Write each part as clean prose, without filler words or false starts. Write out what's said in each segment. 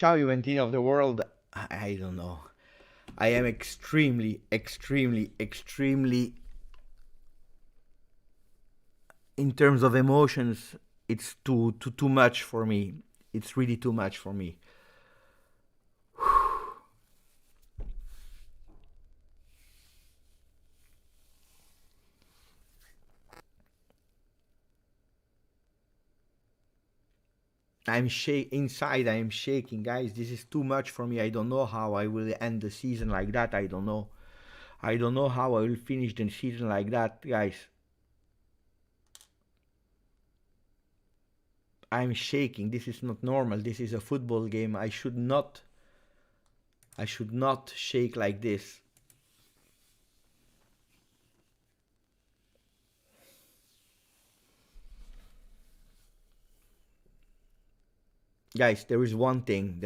Ciao Juventini of the world. I don't know. I am extremely, in terms of emotions, it's too much for me. It's really too much for me. Inside. I am shaking, guys. This is too much for me. I don't know how I will end the season like that. I don't know. I don't know how I will finish the season like that, guys. I'm shaking. This is not normal. This is a football game. I should not shake like this. Guys, there is one thing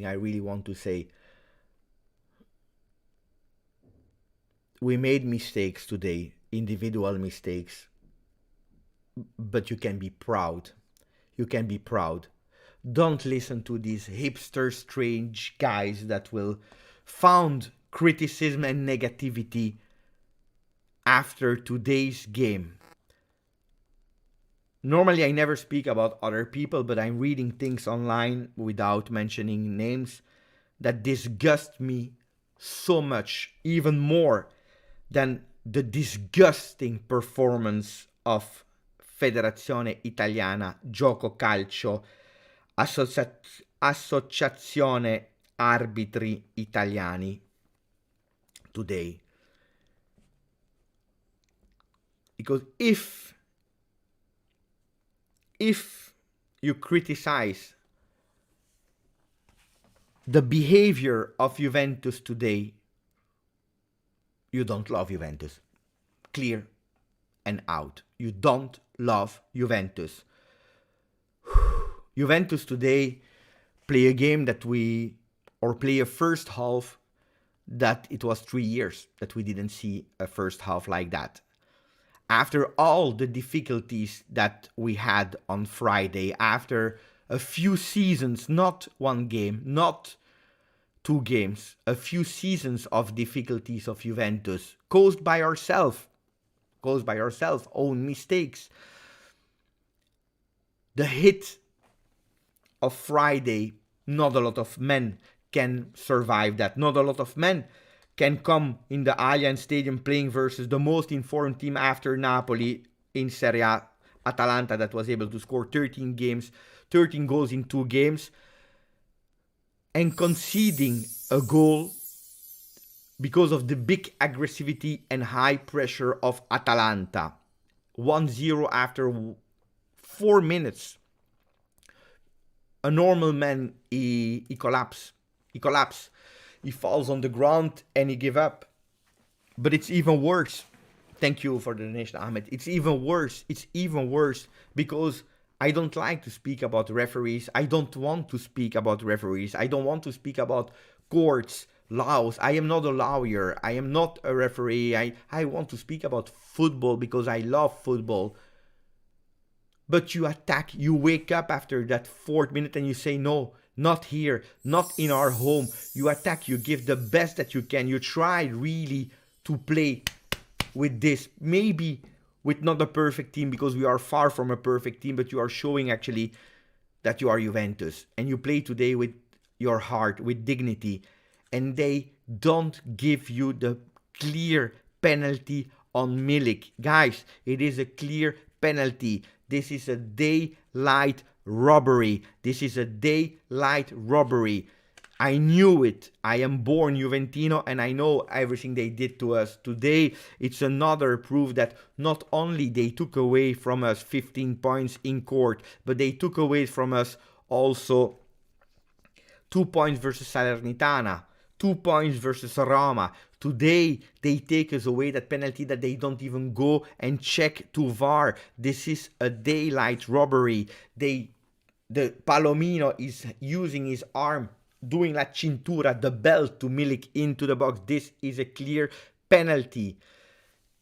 I really want to say. We made mistakes today, individual mistakes, but you can be proud. You can be proud. Don't listen to these hipster strange guys that will found criticism and negativity after today's game. Normally I never speak about other people, but I'm reading things online without mentioning names that disgust me so much, even more than the disgusting performance of Federazione Italiana Gioco Calcio, Associazione Arbitri Italiani today. Because if you criticize the behavior of Juventus today, you don't love Juventus. Clear and out. You don't love Juventus. Juventus today play a game play a first half that it was 3 years that we didn't see a first half like that. After all the difficulties that we had on Friday, after a few seasons, not one game, not 2 games, a few seasons of difficulties of Juventus, caused by ourselves, own mistakes. The hit of Friday, not a lot of men can survive that. Not a lot of men can come in the Allianz Stadium playing versus the most informed team after Napoli in Serie A, Atalanta, that was able to score 13 goals in 2 games, and conceding a goal because of the big aggressivity and high pressure of Atalanta. 1-0 after 4 minutes. A normal man, he collapses. He falls on the ground and he give up. But it's even worse. Thank you for the donation, Ahmed. It's even worse because I don't like to speak about referees. I don't want to speak about referees. I don't want to speak about courts, laws. I am not a lawyer. I am not a referee. I want to speak about football because I love football. But you attack, you wake up after that 4th minute and you say, no, not here, not in our home. You attack, you give the best that you can. You try really to play with this. Maybe with not a perfect team, because we are far from a perfect team, but you are showing actually that you are Juventus. And you play today with your heart, with dignity. And they don't give you the clear penalty on Milik. Guys, it is a clear penalty. This is a daylight robbery. I knew it. I am born Juventino and I know everything they did to us. Today, it's another proof that not only they took away from us 15 points in court, but they took away from us also 2 points versus Salernitana, 2 points versus Roma. Today, they take us away that penalty that they don't even go and check to VAR. This is a daylight robbery. The Palomino is using his arm, doing la cintura, the belt, to Milik into the box. This is a clear penalty.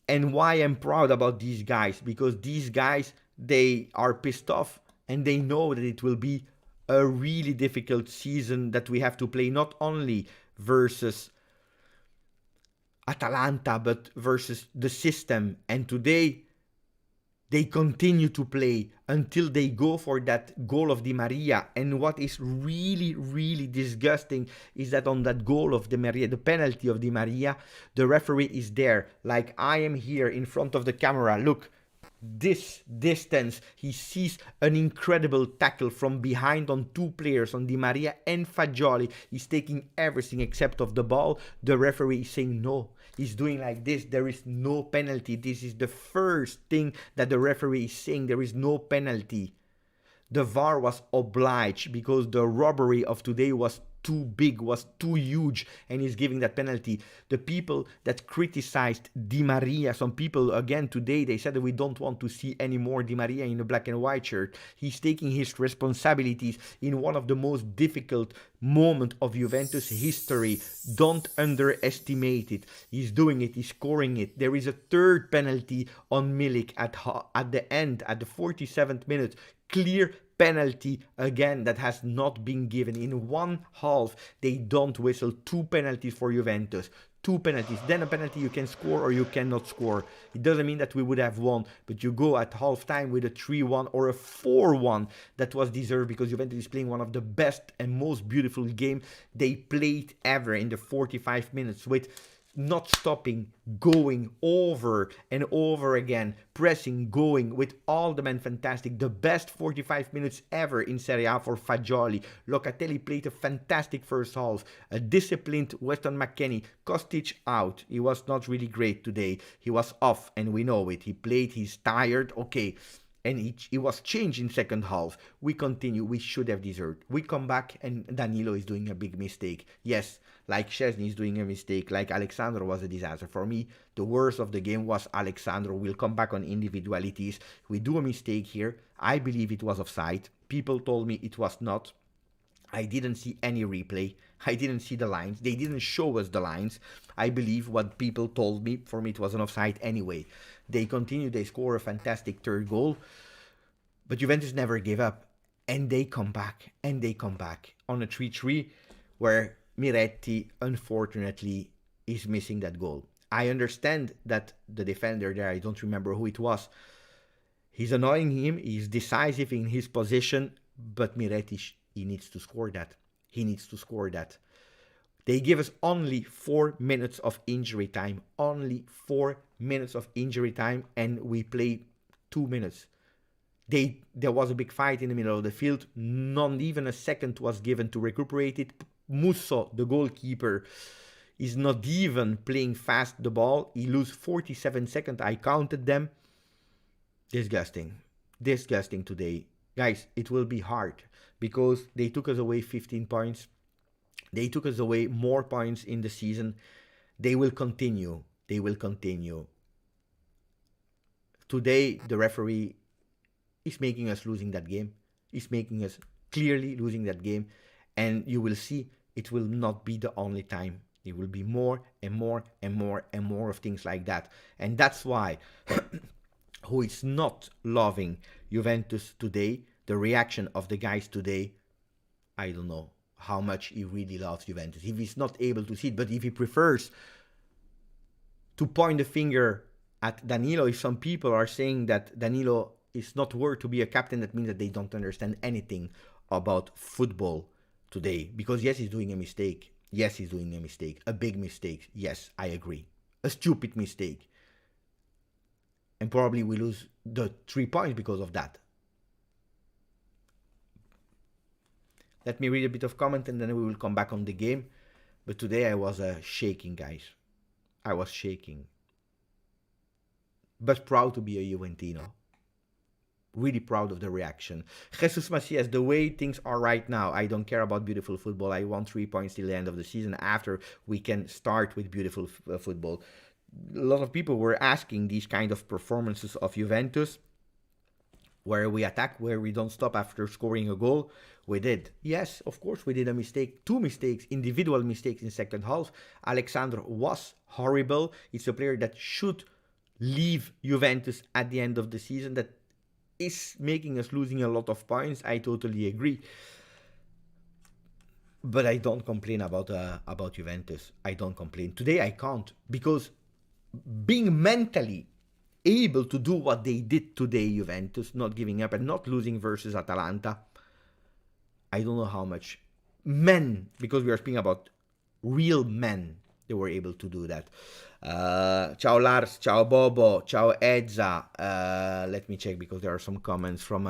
And why I'm proud about these guys? Because these guys, they are pissed off and they know that it will be a really difficult season that we have to play not only versus Atalanta but versus the system. And today they continue to play until they go for that goal of Di Maria. And what is really, really disgusting is that on that goal of Di Maria, the penalty of Di Maria, the referee is there. Like I am here in front of the camera. Look, this distance, he sees an incredible tackle from behind on two players, on Di Maria and Fagioli. He's taking everything except of the ball. The referee is saying no. He's doing like this. There is no penalty. This is the first thing that the referee is saying. There is no penalty. The VAR was obliged because the robbery of today was too big, was too huge, and he's giving that penalty. The people that criticized Di Maria, some people again today, they said that we don't want to see any more Di Maria in a black and white shirt. He's taking his responsibilities in one of the most difficult moments of Juventus history. Don't underestimate it. He's doing it, he's scoring it. There is a third penalty on Milik at the end, at the 47th minute. Clear penalty again that has not been given. In one half, they don't whistle. Two penalties for Juventus. Two penalties. Then a penalty you can score or you cannot score. It doesn't mean that we would have won, but you go at half time with a 3-1 or a 4-1 that was deserved because Juventus is playing one of the best and most beautiful games they played ever in the 45 minutes with not stopping, going over and over again, pressing, going with all the men fantastic. The best 45 minutes ever in Serie A for Fagioli. Locatelli played a fantastic first half. A disciplined Weston McKennie. Kostic out. He was not really great today. He was off and we know it. He played, he's tired, okay. And he was changed in second half. We continue. We should have deserved. We come back and Danilo is doing a big mistake. Yes, like Szczesny is doing a mistake. Like Alexandro was a disaster. For me, the worst of the game was Alexandro. We'll come back on individualities. We do a mistake here. I believe it was offside. People told me it was not. I didn't see any replay. I didn't see the lines. They didn't show us the lines. I believe what people told me. For me, it was an offside anyway. They continue. They score a fantastic third goal. But Juventus never gave up. And they come back. And they come back on a 3-3 where Miretti, unfortunately, is missing that goal. I understand that the defender there, I don't remember who it was, he's annoying him. He's decisive in his position. But Miretti, he needs to score that. He needs to score that. They give us only 4 minutes of injury time. Only 4 minutes of injury time. And we play 2 minutes. There was a big fight in the middle of the field. Not even a second was given to recuperate it. Musso, the goalkeeper, is not even playing fast the ball. He loses 47 seconds. I counted them. Disgusting. Disgusting today. Guys, it will be hard because they took us away 15 points. They took us away more points in the season. They will continue. They will continue. Today, the referee is making us losing that game. He's making us clearly losing that game. And you will see it will not be the only time. There will be more and more and more and more of things like that. And that's why who is not loving Juventus today, the reaction of the guys today, I don't know how much he really loves Juventus. If he's not able to see it, but if he prefers to point the finger at Danilo, if some people are saying that Danilo is not worth to be a captain, that means that they don't understand anything about football today. Because yes, he's doing a mistake. Yes, he's doing a mistake. A big mistake. Yes, I agree. A stupid mistake. And probably we lose the 3 points because of that. Let me read a bit of comment and then we will come back on the game. But today I was shaking, guys. I was shaking. But proud to be a Juventino. Really proud of the reaction. Jesus Macias, the way things are right now, I don't care about beautiful football. I want 3 points till the end of the season. After we can start with beautiful football. A lot of people were asking these kind of performances of Juventus, where we attack, where we don't stop after scoring a goal. We did. Yes, of course, we did a mistake. 2 mistakes, individual mistakes in second half. Alexandro was horrible. It's a player that should leave Juventus at the end of the season. That is making us losing a lot of points. I totally agree. But I don't complain about Juventus. I don't complain. Today I can't, because being mentally able to do what they did today, Juventus, not giving up and not losing versus Atalanta, I don't know how much men, because we are speaking about real men, they were able to do that. Ciao Lars, ciao Bobo, ciao Ezza. Let me check, because there are some comments from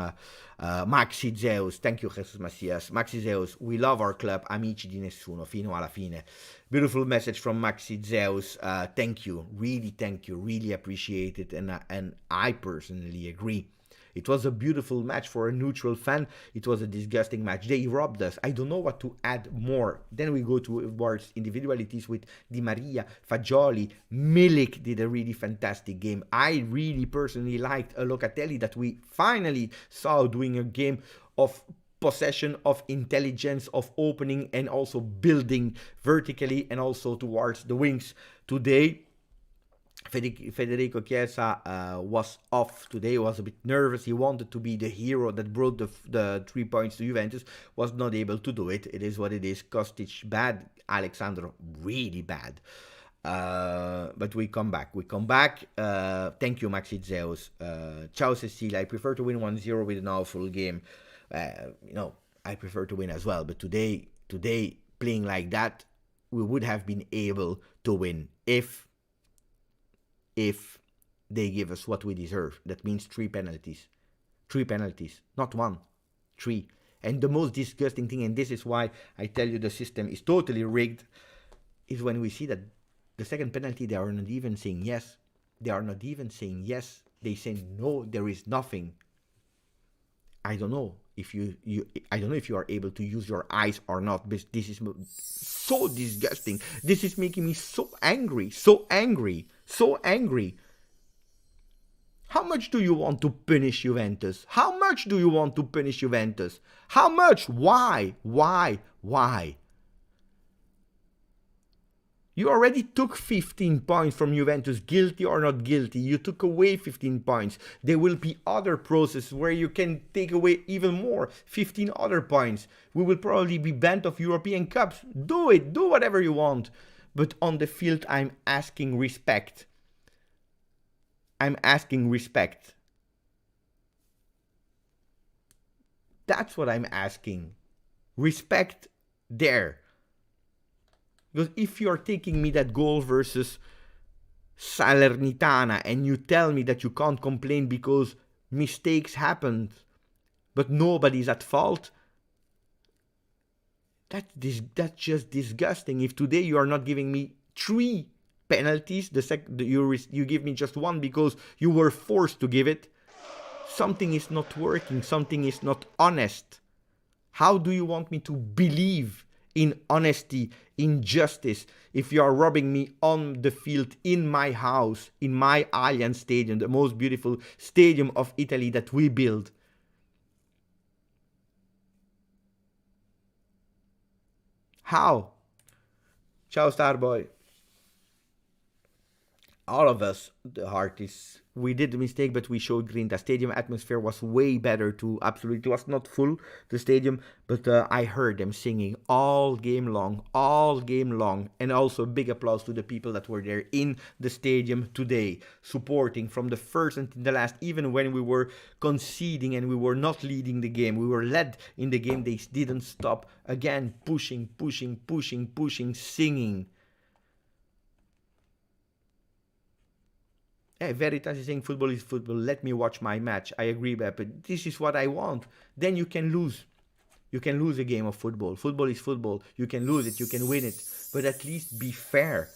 Maxi Zeus. Thank you, Jesus Macias. Maxi Zeus, we love our club, amici di nessuno, fino alla fine. Beautiful message from Maxi Zeus. Thank you, really appreciate it, and I personally agree. It was a beautiful match for a neutral fan. It was a disgusting match. They robbed us. I don't know what to add more. Then we go towards individualities with Di Maria, Fagioli, Milik did a really fantastic game. I really personally liked a Locatelli that we finally saw doing a game of possession, of intelligence, of opening and also building vertically and also towards the wings. Today, Federico Chiesa was off today. He was a bit nervous. He wanted to be the hero that brought the 3 points to Juventus. Was not able to do it. It is what it is. Kostic bad. Alexandro really bad. But we come back. Thank you, Maxi Zeus. Ciao, Cecilia. I prefer to win 1-0 with an awful game. I prefer to win as well. But today, playing like that, we would have been able to win if they give us what we deserve. That means 3 penalties. 3 penalties. Not 1. 3. And the most disgusting thing, and this is why I tell you the system is totally rigged, is when we see that the second penalty, they are not even saying yes. They are not even saying yes. They say no, there is nothing. I don't know if you are able to use your eyes or not, but this is so disgusting. This is making me so angry. How much do you want to punish Juventus? How much? Why? You already took 15 points from Juventus, guilty or not guilty. You took away 15 points. There will be other processes where you can take away even more, 15 other points. We will probably be banned of European Cups. Do it. Do whatever you want. But on the field, I'm asking respect. That's what I'm asking. Respect there. Because if you're taking me that goal versus Salernitana and you tell me that you can't complain because mistakes happened, but nobody's at fault, that's just disgusting. If today you are not giving me 3 penalties, you give me just 1 because you were forced to give it, something is not working, something is not honest. How do you want me to believe in honesty, in justice, if you are robbing me on the field, in my house, in my Allianz Stadium, the most beautiful stadium of Italy that we build? How? Ciao, Starboy. All of us, the heart is, we did the mistake, but we showed green. The stadium atmosphere was way better too. Absolutely, it was not full, the stadium, but I heard them singing all game long, and also big applause to the people that were there in the stadium today, supporting from the first until the last. Even when we were conceding and we were not leading the game, we were led in the game, they didn't stop. Again, pushing, singing. Hey, Veritas is saying football is football. Let me watch my match. I agree, but this is what I want. Then you can lose. You can lose a game of football. Football is football. You can lose it. You can win it. But at least be fair.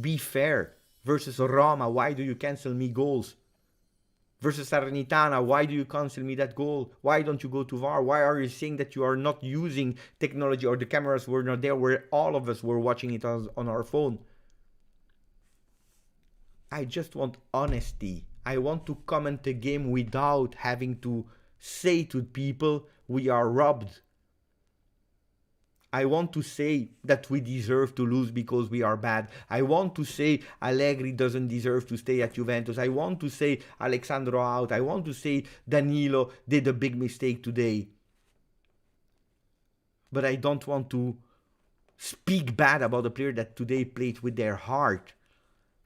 Be fair. Versus Roma, why do you cancel me goals? Versus Salernitana, why do you cancel me that goal? Why don't you go to VAR? Why are you saying that you are not using technology or the cameras were not there where all of us were watching it on our phone? I just want honesty. I want to comment the game without having to say to people we are robbed. I want to say that we deserve to lose because we are bad. I want to say Allegri doesn't deserve to stay at Juventus. I want to say Alexandro out. I want to say Danilo did a big mistake today. but I don't want to speak bad about the player that today played with their heart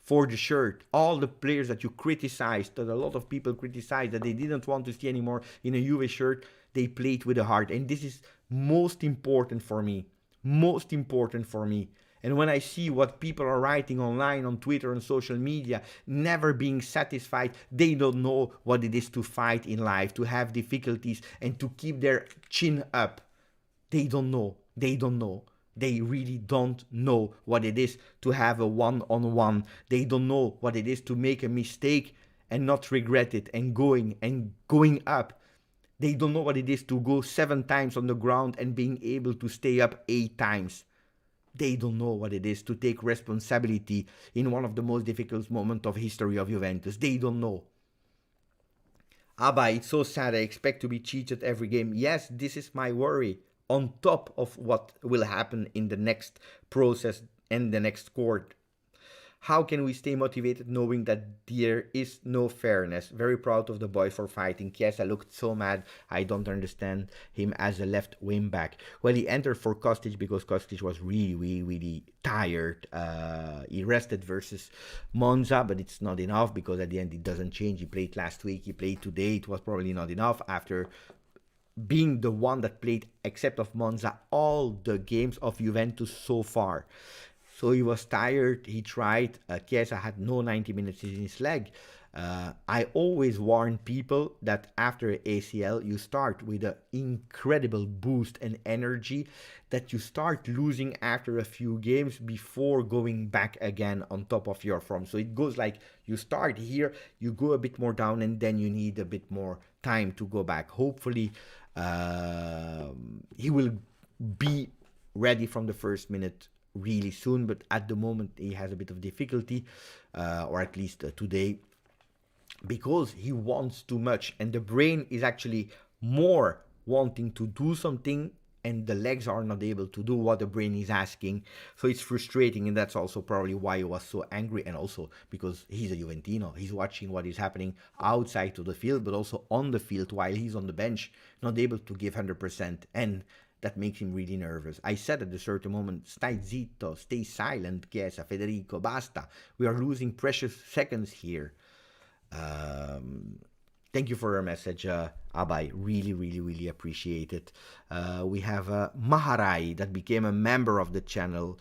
for the shirt. All the players that you criticized, that a lot of people criticized, that they didn't want to see anymore in a Juve shirt, they played with the heart. And this is most important for me. Most important for me. And when I see what people are writing online, on Twitter, on social media, never being satisfied, they don't know what it is to fight in life, to have difficulties, and to keep their chin up. They don't know. They don't know. They really don't know what it is to have a one-on-one. They don't know what it is to make a mistake and not regret it and going up. They don't know what it is to go 7 times on the ground and being able to stay up 8 times. They don't know what it is to take responsibility in one of the most difficult moments of history of Juventus. They don't know. Abba, it's so sad. I expect to be cheated every game. Yes, this is my worry. On top of what will happen in the next process and the next court. How can we stay motivated knowing that there is no fairness? Very proud of the boy for fighting. Chiesa looked so mad. I don't understand him as a left wing back. Well, he entered for Kostic because Kostic was really tired. He rested versus Monza, but it's not enough because at the end it doesn't change. He played last week, he played today. It was probably not enough after being the one that played, except of Monza, all the games of Juventus so far. So he was tired, he tried. Chiesa had no 90 minutes in his leg. I always warn people that after ACL, you start with an incredible boost and energy that you start losing after a few games before going back again on top of your form. So it goes like you start here, you go a bit more down, and then you need a bit more time to go back. Hopefully, he will be ready from the first minute really soon, but at the moment he has a bit of difficulty, or at least today, because he wants too much, and the brain is actually more wanting to do something and the legs are not able to do what the brain is asking. So it's frustrating, and that's also probably why he was so angry, and also because he's a Juventino. He's watching what is happening outside of the field, but also on the field while he's on the bench, not able to give 100%, and that makes him really nervous. I said at a certain moment, stai zitto, stay silent, Chiesa, Federico, basta. We are losing precious seconds here. Thank you for your message, Abai. Really appreciate it. We have Maharai that became a member of the channel.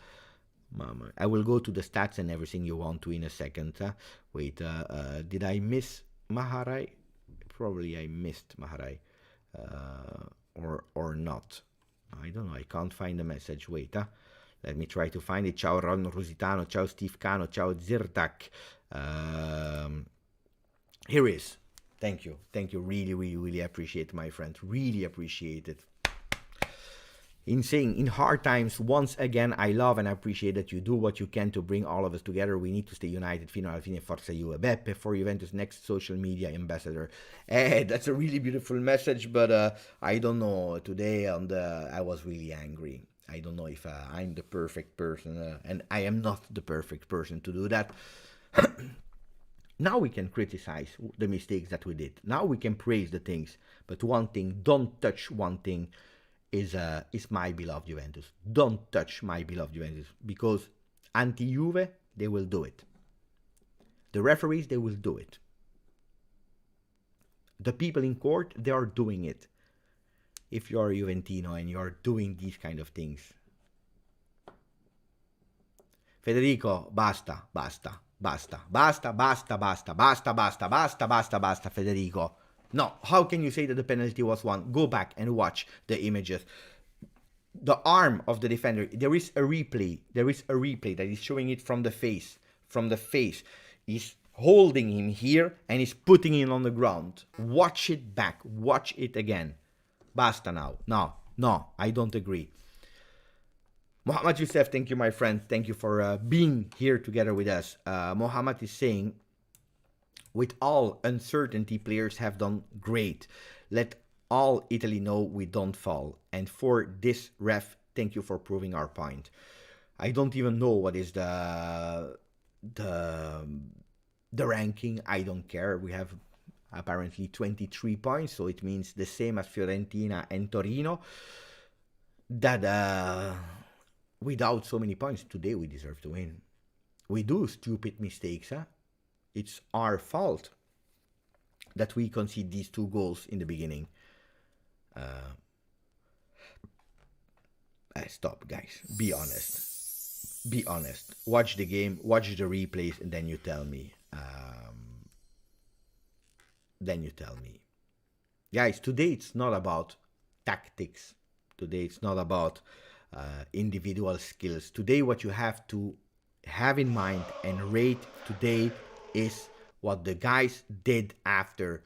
I will go to the stats and everything you want to in a second. Wait, did I miss Maharai? Probably I missed Maharai. Or not. I don't know. I can't find the message. Wait, let me try to find it. Ciao Ron Rositano. Ciao Steve Cano. Ciao Zirtak. Here is. Thank you. Really appreciate it, my friend. Really appreciate it. In hard times, once again, I love and appreciate that you do what you can to bring all of us together. We need to stay united. Fino alla fine, forza Juve. Beppe for Juventus' next social media ambassador. That's a really beautiful message, but I don't know. Today I was really angry. I don't know if I'm the perfect person, and I am not the perfect person to do that. Now we can criticize the mistakes that we did. Now we can praise the things. But one thing, don't touch one thing, is my beloved Juventus. Don't touch my beloved Juventus. Because anti-Juve, they will do it. The referees, they will do it. The people in court, they are doing it. If you're a Juventino and you're doing these kind of things. Federico, basta, Federico. No, how can you say that the penalty was won? Go back and watch the images. The arm of the defender, there is a replay that is showing it from the face. He's holding him here and he's putting him on the ground. Watch it back. Watch it again. Basta now. No, I don't agree. Mohammad Youssef, thank you, my friend. Thank you for being here together with us. Mohammad is saying, with all uncertainty, players have done great. Let all Italy know we don't fall. And for this ref, thank you for proving our point. I don't even know what is the ranking. I don't care. We have apparently 23 points, so it means the same as Fiorentina and Torino. that without so many points today we deserve to win. We do stupid mistakes, huh? It's our fault that we concede these 2 goals in the beginning. Stop, guys. Be honest. Be honest. Watch the game, watch the replays, and then you tell me. Guys, today it's not about tactics. Today it's not about individual skills. Today what you have to have in mind and rate today is what the guys did after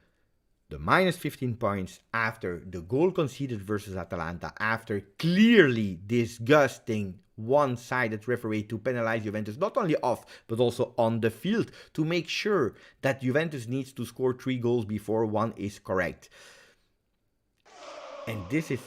the minus 15 points, after the goal conceded versus Atalanta, after clearly disgusting one-sided referee to penalize Juventus, not only off, but also on the field, to make sure that Juventus needs to score 3 goals before one is correct. And this is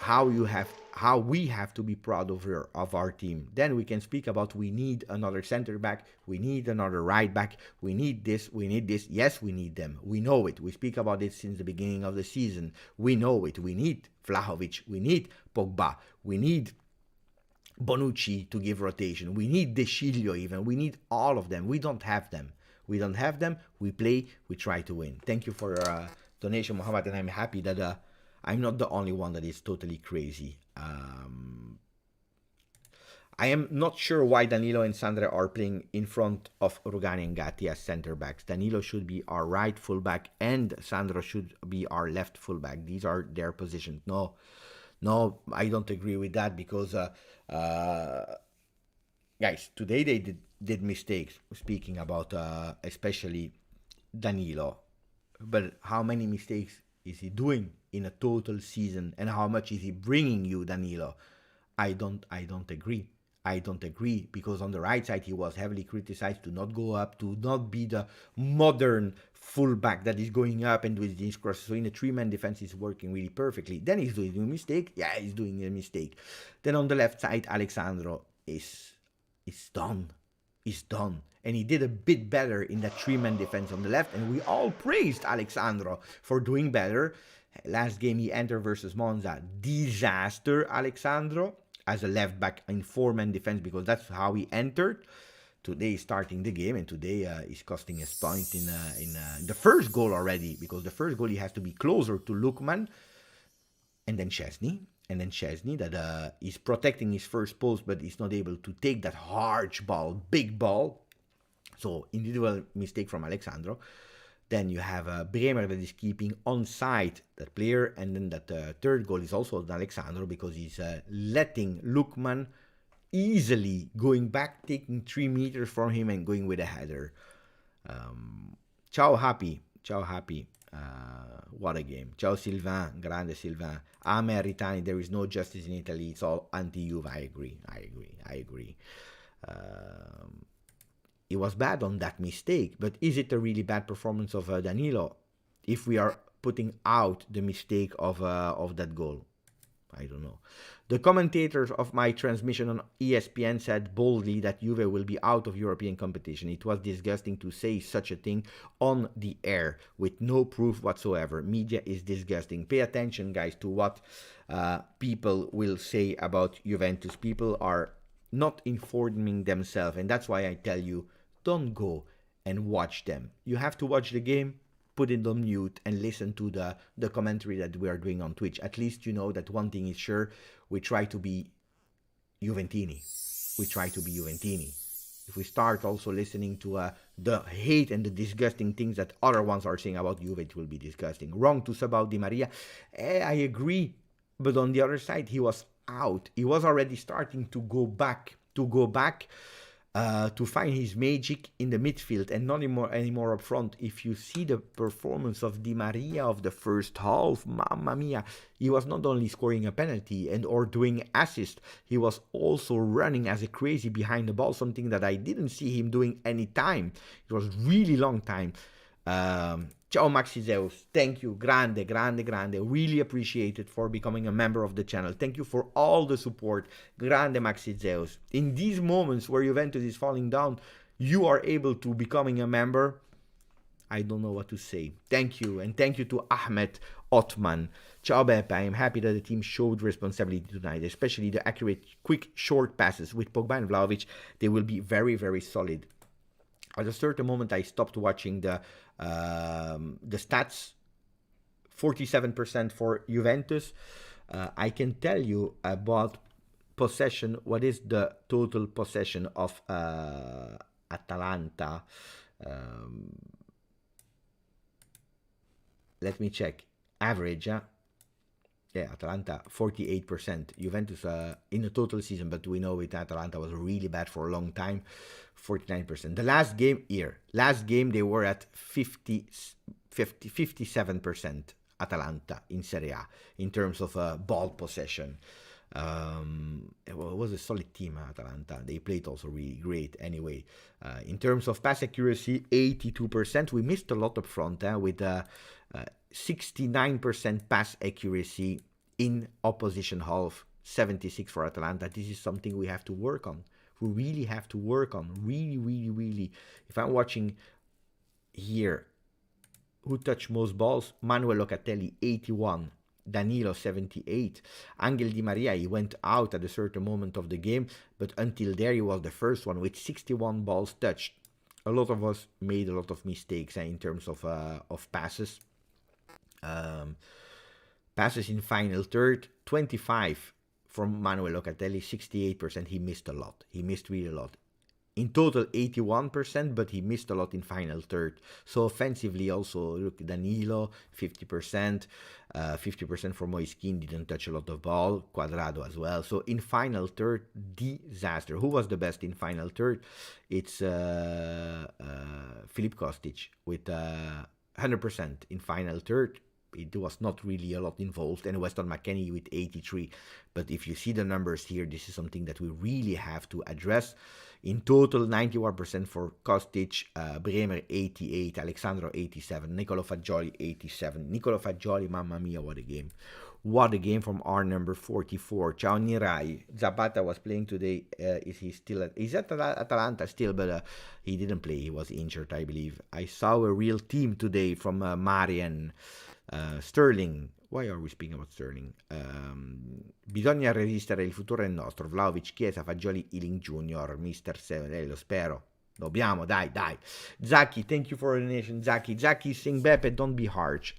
how we have to be proud of our team. Then we can speak about we need another center back, we need another right back, we need this, we need this. Yes, we need them. We know it. We speak about it since the beginning of the season. We know it. We need Vlahovic, we need Pogba, we need Bonucci to give rotation, we need De Sciglio even, we need all of them. We don't have them. We don't have them. We play, we try to win. Thank you for your donation, Mohammed, and I'm happy that I'm not the only one that is totally crazy. I am not sure why Danilo and Sandra are playing in front of Rugani and Gatti as center backs. Danilo should be our right fullback and Sandro should be our left fullback. These are their positions. No, I don't agree with that because, guys, today they did mistakes. Speaking about especially Danilo, but how many mistakes is he doing in a total season, and how much is he bringing you, Danilo? I don't agree. I don't agree, because on the right side he was heavily criticized to not go up, to not be the modern fullback that is going up and doing these crosses. So in a 3-man defense he's working really perfectly. Then he's doing a mistake. Yeah, he's doing a mistake. Then on the left side, Alexandro is done. He's done. And he did a bit better in that 3-man defense on the left, and we all praised Alexandro for doing better. Last game he entered versus Monza, disaster Alexandro as a left back in 4-man defense, because that's how he entered. Today he's starting the game, and today he's costing us point in the first goal already, because the first goal he has to be closer to Lookman, and then Chesney. And then Chesney that is protecting his first post, but he's not able to take that hard ball, big ball. So individual mistake from Alexandro. Then you have Bremer that is keeping onside that player, and then that third goal is also Alexandro, because he's letting Lookman easily going back, taking 3 meters from him and going with a header. Ciao happy. What a game. Ciao Sylvain, grande Sylvain. Ame Aritani, there is no justice in Italy, it's all anti-Juve. I agree. It was bad on that mistake, but is it a really bad performance of Danilo if we are putting out the mistake of that goal? I don't know. The commentators of my transmission on ESPN said boldly that Juve will be out of European competition. It was disgusting to say such a thing on the air with no proof whatsoever. Media is disgusting. Pay attention, guys, to what people will say about Juventus. People are not informing themselves, and that's why I tell you, don't go and watch them. You have to watch the game, put it on mute, and listen to the commentary that we are doing on Twitch. At least you know that one thing is sure, we try to be Juventini. If we start also listening to the hate and the disgusting things that other ones are saying about Juve, it will be disgusting. Wrong to sub out Di Maria. I agree, but on the other side, he was out. He was already starting to go back to find his magic in the midfield and not anymore up front. If you see the performance of Di Maria of the first half, mamma mia, he was not only scoring a penalty and or doing assist, he was also running as a crazy behind the ball, something that I didn't see him doing any time. It was really long time. Ciao Maxi Zeus, thank you, grande, really appreciate it for becoming a member of the channel. Thank you for all the support, grande Maxi Zeus. In these moments where Juventus is falling down, you are able to becoming a member. I don't know what to say. Thank you, and thank you to Ahmed Otman. Ciao Beppe, I am happy that the team showed responsibility tonight, especially the accurate, quick, short passes. With Pogba and Vlahovic, they will be very, very solid. At a certain moment, I stopped watching the stats. 47% for Juventus. I can tell you about possession. What is the total possession of Atalanta? Let me check. Average, yeah, Atalanta 48%. Juventus in the total season, but we know it. Atalanta was really bad for a long time. 49%. The last game they were at 57%. Atalanta in Serie A in terms of ball possession. It was a solid team, Atalanta. They played also really great anyway. In terms of pass accuracy, 82%. We missed a lot up front with 69% pass accuracy in opposition half, 76 for Atalanta. This is something we have to work on. We really have to work on. Really, really, really. If I'm watching here, who touched most balls? Manuel Locatelli, 81. Danilo, 78. Angel Di Maria, he went out at a certain moment of the game, but until there he was the first one with 61 balls touched. A lot of us made a lot of mistakes in terms of passes. Passes in final third, 25 from Manuel Locatelli, 68%. He missed a lot. He missed really a lot. In total, 81%, but he missed a lot in final third. So offensively also, look, Danilo, 50%. 50% for Moiskin, didn't touch a lot of ball. Cuadrado as well. So in final third, disaster. Who was the best in final third? It's Filip Kostic with 100% in final third. It was not really a lot involved, and Weston McKennie with 83. But if you see the numbers here, this is something that we really have to address. In total, 91% for Kostic, Bremer 88, Alexandro 87, Nicolo Fagioli 87. Nicolo Fagioli, mamma mia, what a game. What a game from our number 44. Ciao Nirai. Zapata was playing today. Is he still at... He's at Atalanta still, but he didn't play. He was injured, I believe. I saw a real team today from Marian. Sterling, why are we speaking about Sterling? Bisogna resistere, il futuro è nostro. Vlahovic, Chiesa, Fagioli, Ealing Junior, Mr. 7, lo spero. Dobbiamo, dai. Zaki, thank you for the donation. Zaki saying, Beppe, don't be harsh.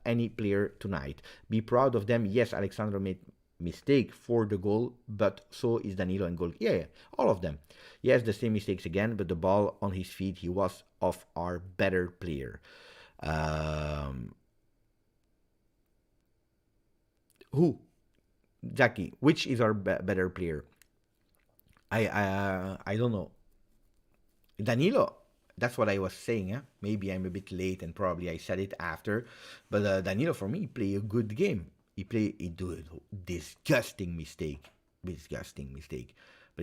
Any player tonight. Be proud of them. Yes, Alexandro made mistake for the goal, but so is Danilo and goal. Yeah, all of them. Yes, the same mistakes again, but the ball on his feet, he was of our better player. Who? Jackie, which is our better player? I don't know. Danilo, that's what I was saying. Maybe I'm a bit late and probably I said it after. But Danilo, for me, played a good game. He did a disgusting mistake. But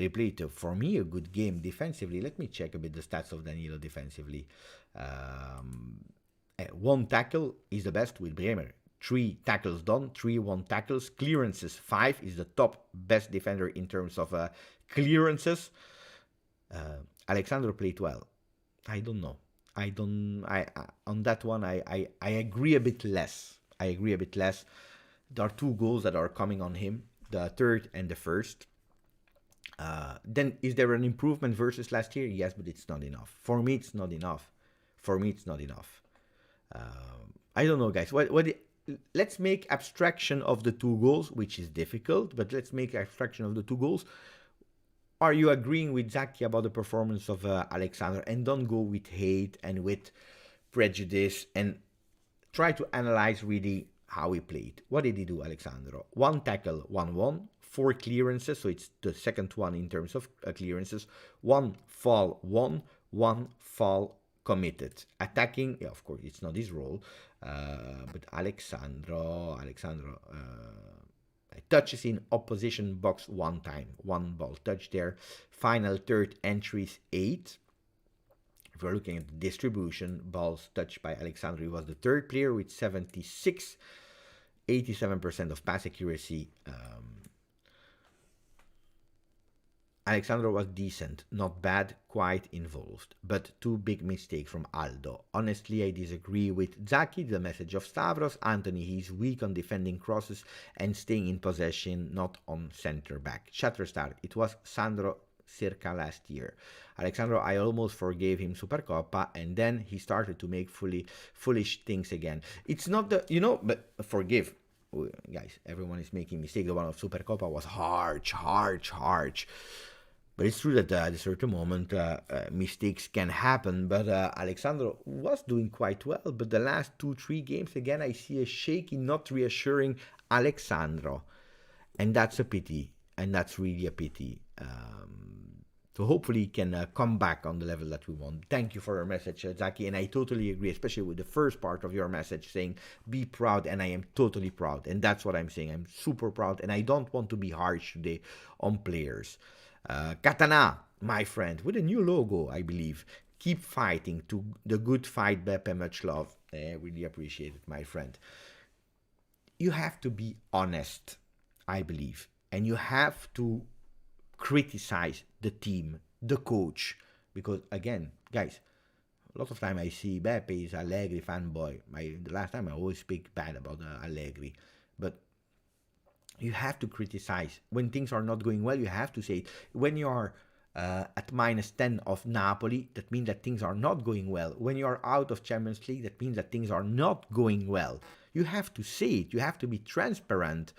he played, for me, a good game defensively. Let me check a bit the stats of Danilo defensively. One tackle is the best with Bremer. 3 tackles done, 3 tackles, clearances 5 is the top best defender in terms of clearances. Alexandro played well. I don't know. On that one I agree a bit less. There are 2 goals that are coming on him, the third and the first. Then is there an improvement versus last year? Yes, but it's not enough. For me, it's not enough. I don't know, guys. Let's make abstraction of the 2 goals, which is difficult, but let's make abstraction of the 2 goals. Are you agreeing with Zaki about the performance of Alexander? And don't go with hate and with prejudice, and try to analyze really how he played. What did he do, Alexandro? 1 tackle, 1-1, 4 clearances, so it's the second one in terms of clearances. 1 fall, 1 fall committed. Attacking, of course, it's not his role, but Alexandro touches in opposition box 1 time, 1 ball touch there. Final third entries 8. If we're looking at the distribution, balls touched by Alexandro, he was the 3rd player with 76, 87% of pass accuracy. Alexandro was decent, not bad, quite involved, but two big mistakes from Aldo. Honestly, I disagree with Zaki, the message of Stavros. Anthony, he's weak on defending crosses and staying in possession, not on center back. Shatterstar, it was Sandro circa last year. Alexandro, I almost forgave him Supercoppa, and then he started to make foolish things again. It's not the, but forgive. Guys, everyone is making mistakes. The one of Supercoppa was harsh. But it's true that at a certain moment mistakes can happen. But Alexandro was doing quite well. But the last 2-3 games, again, I see a shaky, not reassuring Alexandro. And that's a pity. And that's really a pity. So hopefully he can come back on the level that we want. Thank you for your message, Zaki. And I totally agree, especially with the first part of your message saying, be proud. And I am totally proud. And that's what I'm saying. I'm super proud. And I don't want to be harsh today on players. Katana, my friend, with a new logo, I believe. Keep fighting to the good fight, Beppe. Much love. I really appreciate it, my friend. You have to be honest, I believe. And you have to criticize the team, the coach. Because, again, guys, a lot of time I see Beppe is Allegri fanboy. The last time I always speak bad about Allegri. But you have to criticize. When things are not going well, you have to say it. When you are at -10 of Napoli, that means that things are not going well. When you are out of Champions League, that means that things are not going well. You have to say it. You have to be transparent.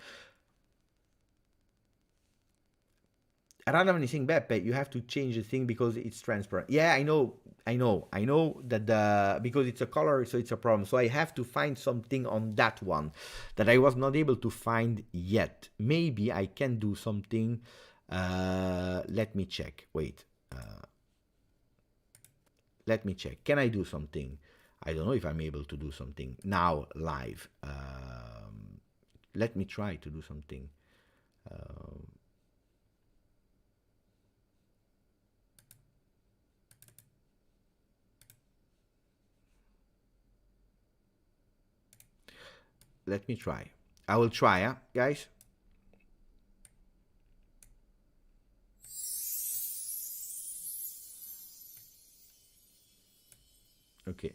Rather than saying Beppe, you have to change the thing because it's transparent. Yeah, I know that because it's a color, so it's a problem. So I have to find something on that one that I was not able to find yet. Maybe I can do something. Let me check. Wait. Let me check. Can I do something? I don't know if I'm able to do something now live. Let me try to do something. Let me try. I will try, guys. Okay.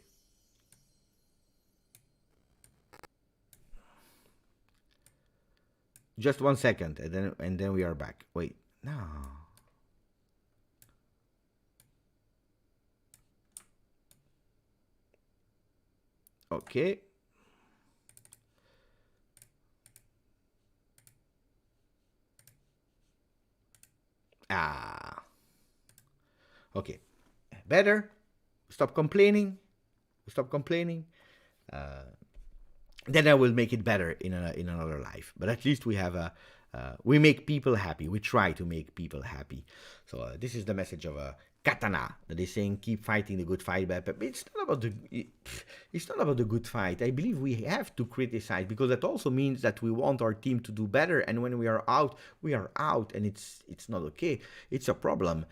Just 1 second, and then we are back. Wait, no. Okay. Okay. Better. Stop complaining. Then I will make it better in another life. But at least we have we make people happy. We try to make people happy. So this is the message of Katana that is saying keep fighting the good fight. But it's not about the good fight. I believe we have to criticize because that also means that we want our team to do better. And when we are out, and it's not okay. It's a problem.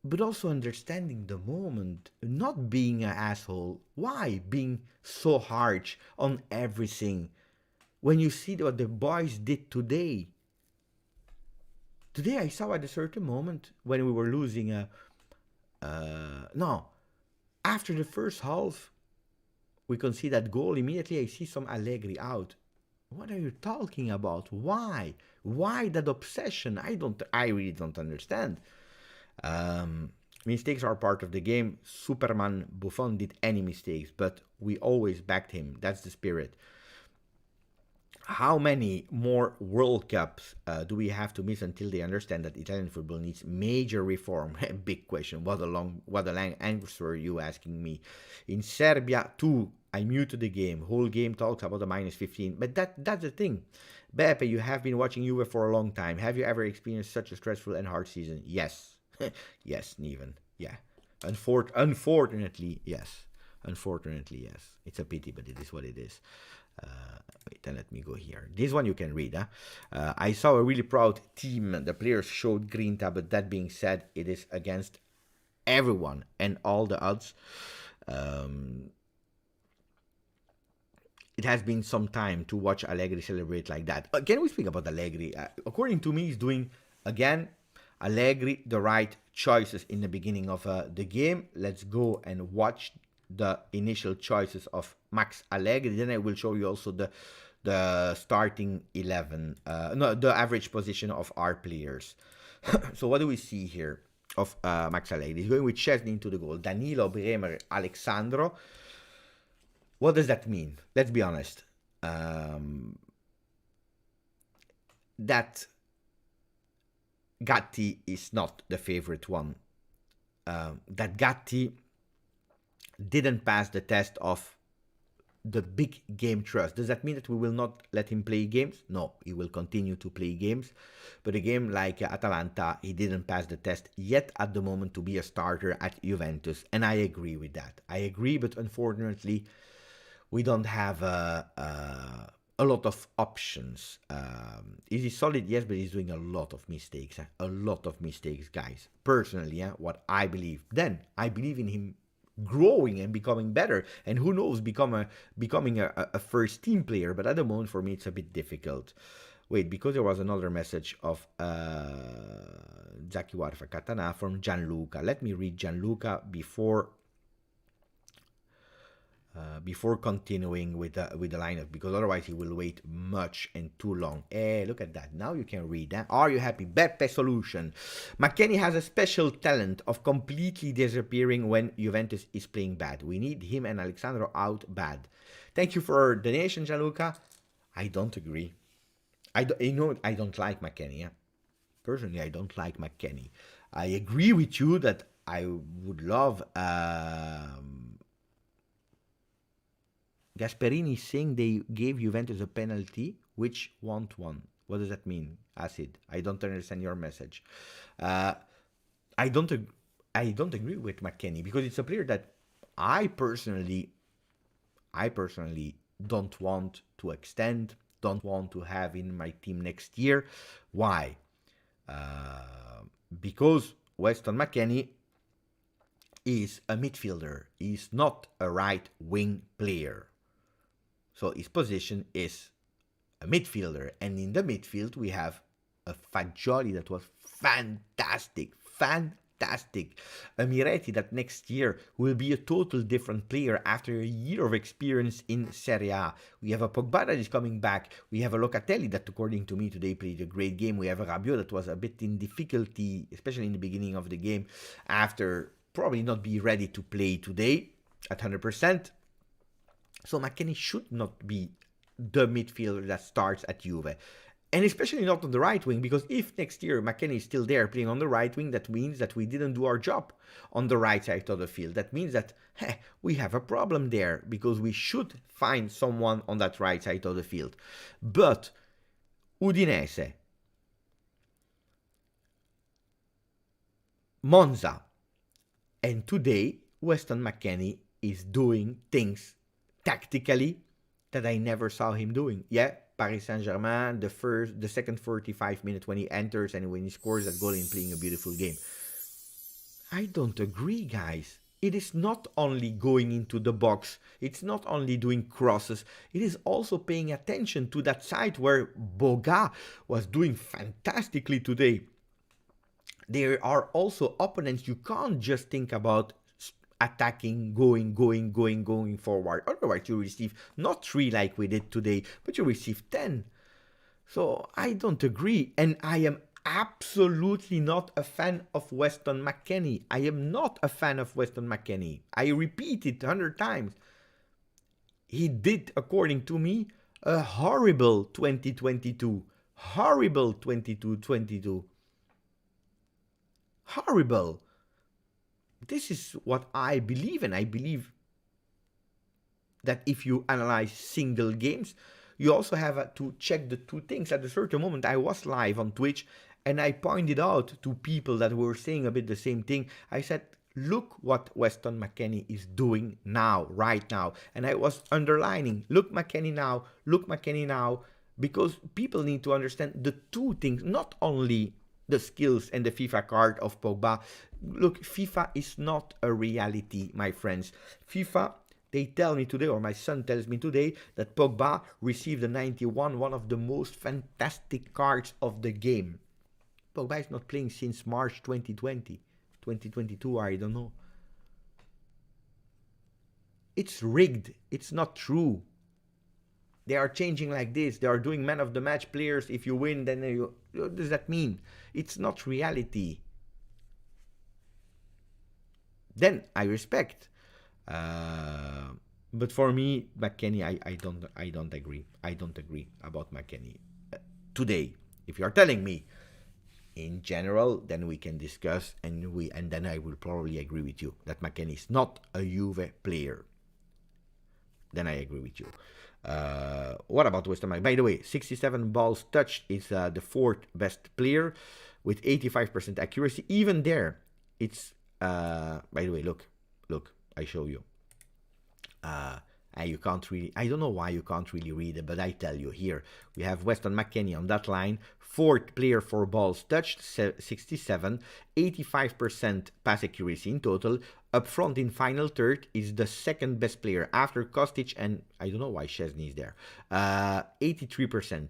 But also understanding the moment, not being an asshole. Why being so harsh on everything? When you see what the boys did today. Today I saw at a certain moment when we were losing after the first half, we concede that goal. Immediately I see some Allegri out. What are you talking about? Why? Why that obsession? I really don't understand. Mistakes are part of the game. Superman Buffon did any mistakes, but we always backed him. That's the spirit. How many more World Cups do we have to miss until they understand that Italian football needs major reform? Big question. What a long answer are you asking me? In Serbia, too, I muted the game. Whole game talks about the -15. But that's the thing. Beppe, you have been watching Juve for a long time. Have you ever experienced such a stressful and hard season? Yes. Yes, Neven. Yeah. Unfortunately, yes. It's a pity, but it is what it is. Wait, then let me go here. This one you can read. I saw a really proud team. The players showed grinta, but that being said, it is against everyone and all the odds. It has been some time to watch Allegri celebrate like that. Can we speak about Allegri? According to me, he's doing again, Allegri, the right choices in the beginning of the game. Let's go and watch the initial choices of Max Allegri. Then I will show you also the starting 11, no, the average position of our players. So what do we see here of Max Allegri? He's going with Szczesny into the goal. Danilo, Bremer, Alexandro. What does that mean? Let's be honest. That Gatti is not the favorite one. That Gatti didn't pass the test of the big game trust. Does that mean that we will not let him play games? No, he will continue to play games. But a game like Atalanta, he didn't pass the test yet at the moment to be a starter at Juventus. And I agree with that. I agree, but unfortunately, we don't have a lot of options. Is he solid? Yes, but he's doing a lot of mistakes. A lot of mistakes, guys. Personally, what I believe. Then, I believe in him growing and becoming better, and who knows, becoming a first team player. But at the moment, for me, it's a bit difficult. Wait, because there was another message of Zaki Warfa Katana from Gianluca. Let me read Gianluca before continuing with the lineup, because otherwise he will wait much and too long. Look at that. Now you can read that. Are you happy? Beppe Solution. McKennie has a special talent of completely disappearing when Juventus is playing bad. We need him and Alexandro out bad. Thank you for the donation, Gianluca. I don't agree. I don't like McKennie. Personally, I don't like McKennie. I agree with you that I would love... Gasperini saying they gave Juventus a penalty, which want one. What does that mean, Acid? I don't understand your message. I don't agree with McKennie, because it's a player that I personally don't want to extend, don't want to have in my team next year. Why? Because Weston McKennie is a midfielder. He's not a right wing player. So his position is a midfielder. And in the midfield, we have a Fagioli that was fantastic. A Miretti that next year will be a total different player after a year of experience in Serie A. We have a Pogba that is coming back. We have a Locatelli that, according to me, today played a great game. We have a Rabiot that was a bit in difficulty, especially in the beginning of the game, after probably not be ready to play today at 100%. So McKennie should not be the midfielder that starts at Juve. And especially not on the right wing, because if next year McKennie is still there playing on the right wing, that means that we didn't do our job on the right side of the field. That means that we have a problem there, because we should find someone on that right side of the field. But Udinese, Monza, and today Weston McKennie is doing things tactically that I never saw him doing. Yeah, Paris Saint-Germain, the second 45 minutes when he enters and when he scores that goal and playing a beautiful game. I don't agree, guys. It is not only going into the box, it's not only doing crosses, it is also paying attention to that side where Boga was doing fantastically today. There are also opponents you can't just think about attacking, going forward. Otherwise, you receive not 3 like we did today, but you receive 10. So I don't agree. And I am absolutely not a fan of Weston McKennie. I am not a fan of Weston McKennie. I repeat it 100 times. He did, according to me, a horrible 2022. Horrible 22-22. Horrible. This is what I believe, and I believe that if you analyze single games, you also have to check the two things. At a certain moment, I was live on Twitch, and I pointed out to people that were saying a bit the same thing. I said, look what Weston McKennie is doing now, right now. And I was underlining, look McKennie now, because people need to understand the two things, not only the skills and the FIFA card of Pogba. Look, FIFA is not a reality, my friends. FIFA, they tell me today, or my son tells me today, that Pogba received a 91, one of the most fantastic cards of the game. Pogba is not playing since March 2020, 2022, I don't know. It's rigged. It's not true. They are changing like this. They are doing man of the match players. If you win, then you... What does that mean? It's not reality. Then I respect. But for me, McKennie, I don't agree. I don't agree about McKennie. Today, if you are telling me in general, then we can discuss, and then I will probably agree with you that McKennie is not a Juve player. Then I agree with you. What about West Ham? By the way, 67 balls touched is the fourth best player with 85% accuracy. Even there, it's by the way, look, I show you. You can't really, I don't know why you can't really read it, but I tell you here, we have Weston McKennie on that line, fourth player for balls touched, 67, 85% pass accuracy in total. Up front in final third is the second best player after Kostic, and I don't know why Szczesny is there, 83%.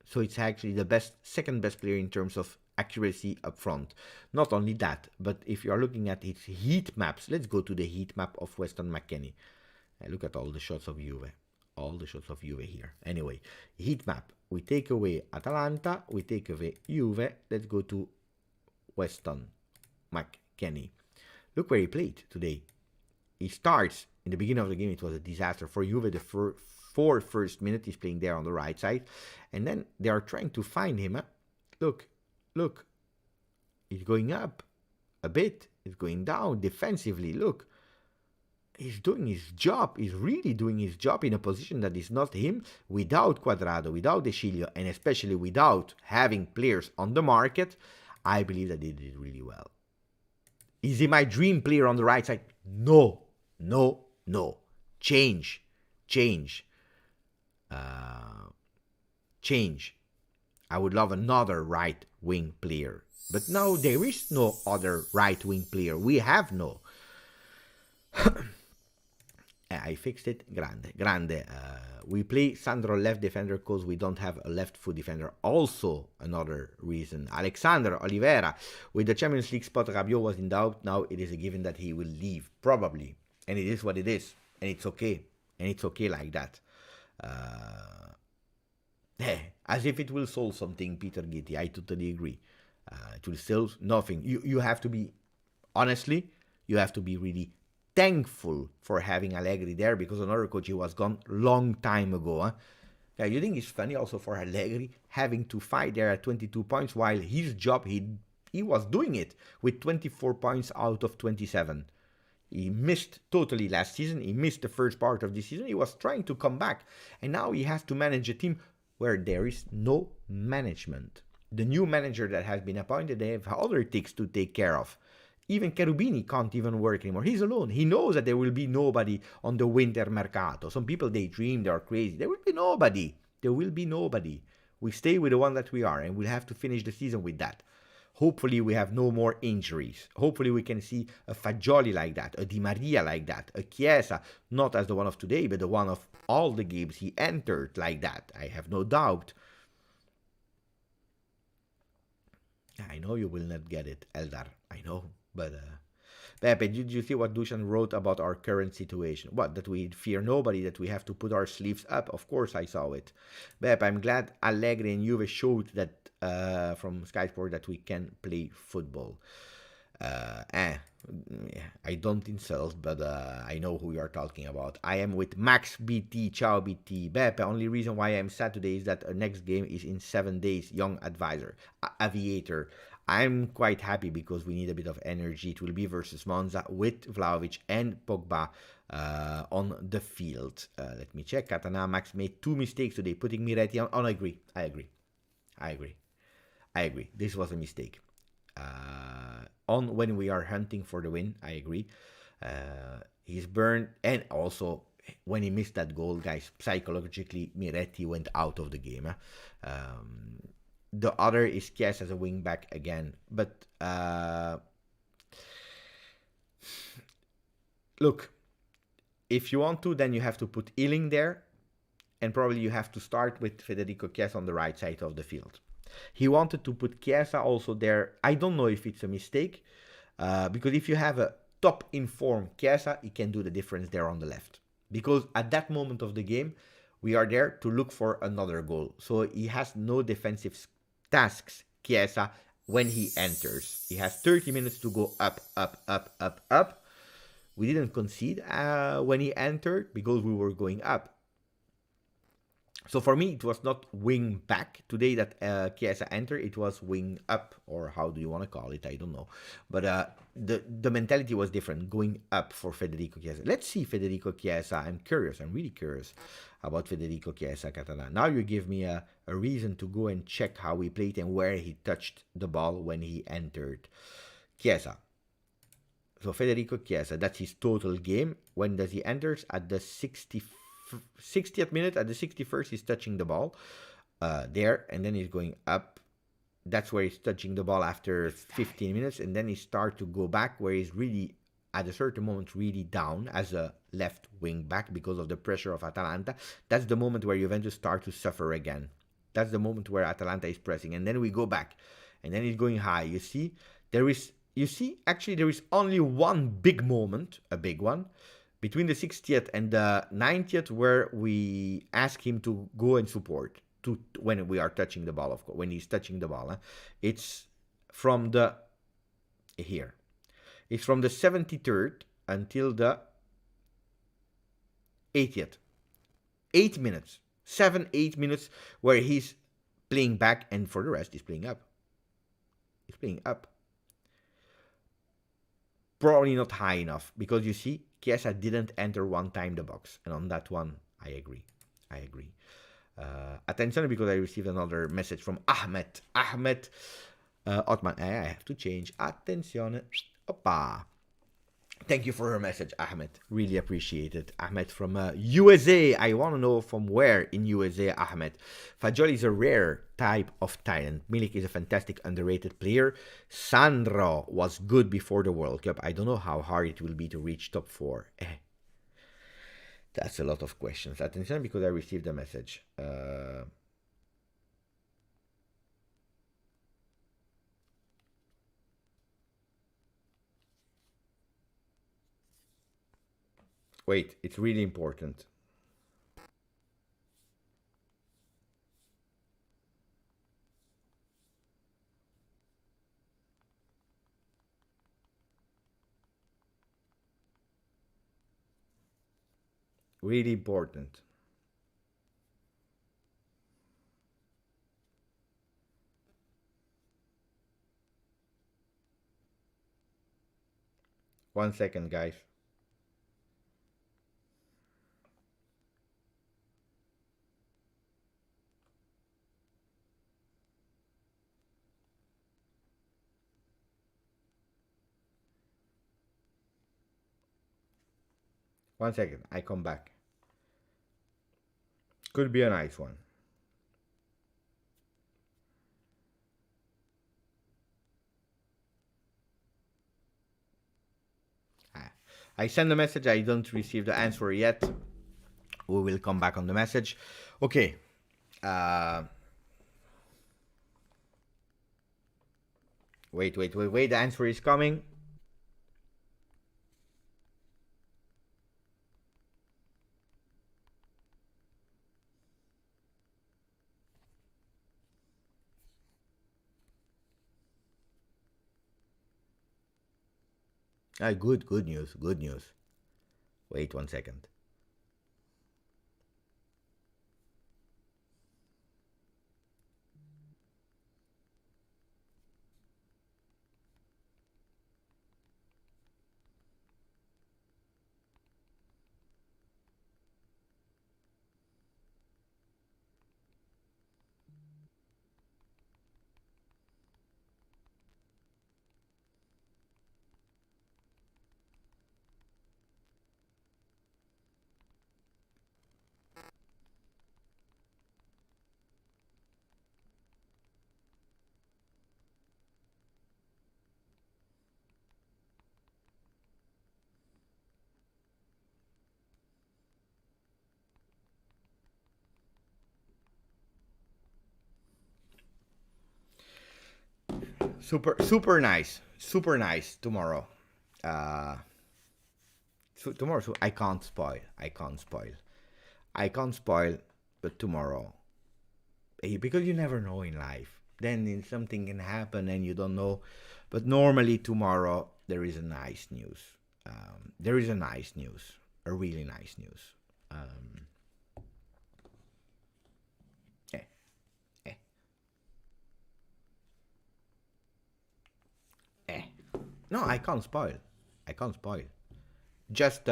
So it's actually the second best player in terms of accuracy up front. Not only that, but if you are looking at its heat maps, let's go to the heat map of Weston McKennie. Look at all the shots of Juve. All the shots of Juve here. Anyway, heat map. We take away Atalanta. We take away Juve. Let's go to Weston McKennie. Look where he played today. He starts in the beginning of the game. It was a disaster for Juve. The first minute he's playing there on the right side. And then they are trying to find him. Look. He's going up a bit. He's going down defensively. Look. He's doing his job. He's really doing his job in a position that is not him, without Quadrado, without De Sciglio, and especially without having players on the market. I believe that he did really well. Is he my dream player on the right side? No. Change. I would love another right wing player. But now there is no other right wing player. We have no. I fixed it. Grande. We play Sandro left defender because we don't have a left foot defender. Also another reason. Alexander Oliveira. With the Champions League spot, Rabiot was in doubt. Now it is a given that he will leave. Probably. And it is what it is. And it's okay. And it's okay like that. As if it will solve something, Peter Gitti. I totally agree. It will still nothing. You have to be, honestly, you have to be really thankful for having Allegri there, because another coach, he was gone long time ago. Huh? Yeah, you think it's funny also for Allegri having to fight there at 22 points while his job, he was doing it with 24 points out of 27. He missed totally last season. He missed the first part of this season. He was trying to come back. And now he has to manage a team where there is no management. The new manager that has been appointed, they have other things to take care of. Even Cherubini can't even work anymore. He's alone. He knows that there will be nobody on the winter mercato. Some people, they dream, they are crazy. There will be nobody. We stay with the one that we are, and we'll have to finish the season with that. Hopefully we have no more injuries. Hopefully we can see a Fagioli like that, a Di Maria like that, a Chiesa, not as the one of today, but the one of all the games he entered like that. I have no doubt. I know you will not get it, Eldar. I know. But, Pepe, did you see what Dusan wrote about our current situation? What, that we fear nobody, that we have to put our sleeves up? Of course I saw it. Pepe, I'm glad Allegri and Juve showed that, from Sky Sport, that we can play football. I don't insult, but I know who you are talking about. I am with Max BT, Ciao BT. Beppe, only reason why I'm sad today is that our next game is in 7 days. Young advisor, Aviator. I'm quite happy because we need a bit of energy. It will be versus Monza with Vlahovic and Pogba on the field. Let me check. Katana Max made 2 mistakes today, putting Miretti on. I agree. This was a mistake. On when we are hunting for the win, I agree. He's burned, and also when he missed that goal, guys, psychologically, Miretti went out of the game. The other is Kies as a wing back again. But look, if you want to, then you have to put Ealing there, and probably you have to start with Federico Chiesa on the right side of the field. He wanted to put Chiesa also there. I don't know if it's a mistake, because if you have a top informed Chiesa, he can do the difference there on the left. Because at that moment of the game, we are there to look for another goal. So he has no defensive tasks, Chiesa, when he enters. He has 30 minutes to go up, up, up, up, up. We didn't concede when he entered because we were going up. So for me, it was not wing back today that Chiesa entered. It was wing up, or how do you want to call it? I don't know. But the mentality was different, going up for Federico Chiesa. Let's see Federico Chiesa. I'm curious. I'm really curious about Federico Chiesa, Catalan. Now you give me a reason to go and check how he played and where he touched the ball when he entered. Chiesa. So Federico Chiesa, that's his total game. When does he enters? At the 60th minute, at the 61st, he's touching the ball there, and then he's going up. That's where he's touching the ball after 15 minutes, and then he starts to go back where he's really, at a certain moment, really down as a left wing back because of the pressure of Atalanta. That's the moment where Juventus start to suffer again. That's the moment where Atalanta is pressing, and then we go back, and then he's going high. You see, actually, there is only one big moment, a big one, between the 60th and the 90th, where we ask him to go and support when we are touching the ball, of course, when he's touching the ball. It's from the here. It's from the 73rd until the 80th. 8 minutes. 7-8 minutes where he's playing back, and for the rest, he's playing up. He's playing up. Probably not high enough, because you see, Chiesa didn't enter one time the box, and on that one, I agree. Attention, because I received another message from Ahmed. Otman, I have to change. Attenzione. Oppa. Thank you for your message, Ahmed. Really appreciate it. Ahmed from USA. I want to know from where in USA, Ahmed. Fagioli is a rare type of talent. Milik is a fantastic, underrated player. Sandro was good before the World Cup. I don't know how hard it will be to reach top 4. That's a lot of questions. Attention, because I received a message. Wait, it's really important. Really important. One second, guys. One second, I come back. Could be a nice one. I send a message, I don't receive the answer yet. We will come back on the message. Okay. Wait, the answer is coming. Good news. Wait 1 second. Super nice. Super nice tomorrow. Uh, tomorrow, so I can't spoil. But tomorrow, because you never know in life. Then something can happen and you don't know. But normally tomorrow there is a nice news. A really nice news. Eh, eh, eh. No, I can't spoil. Just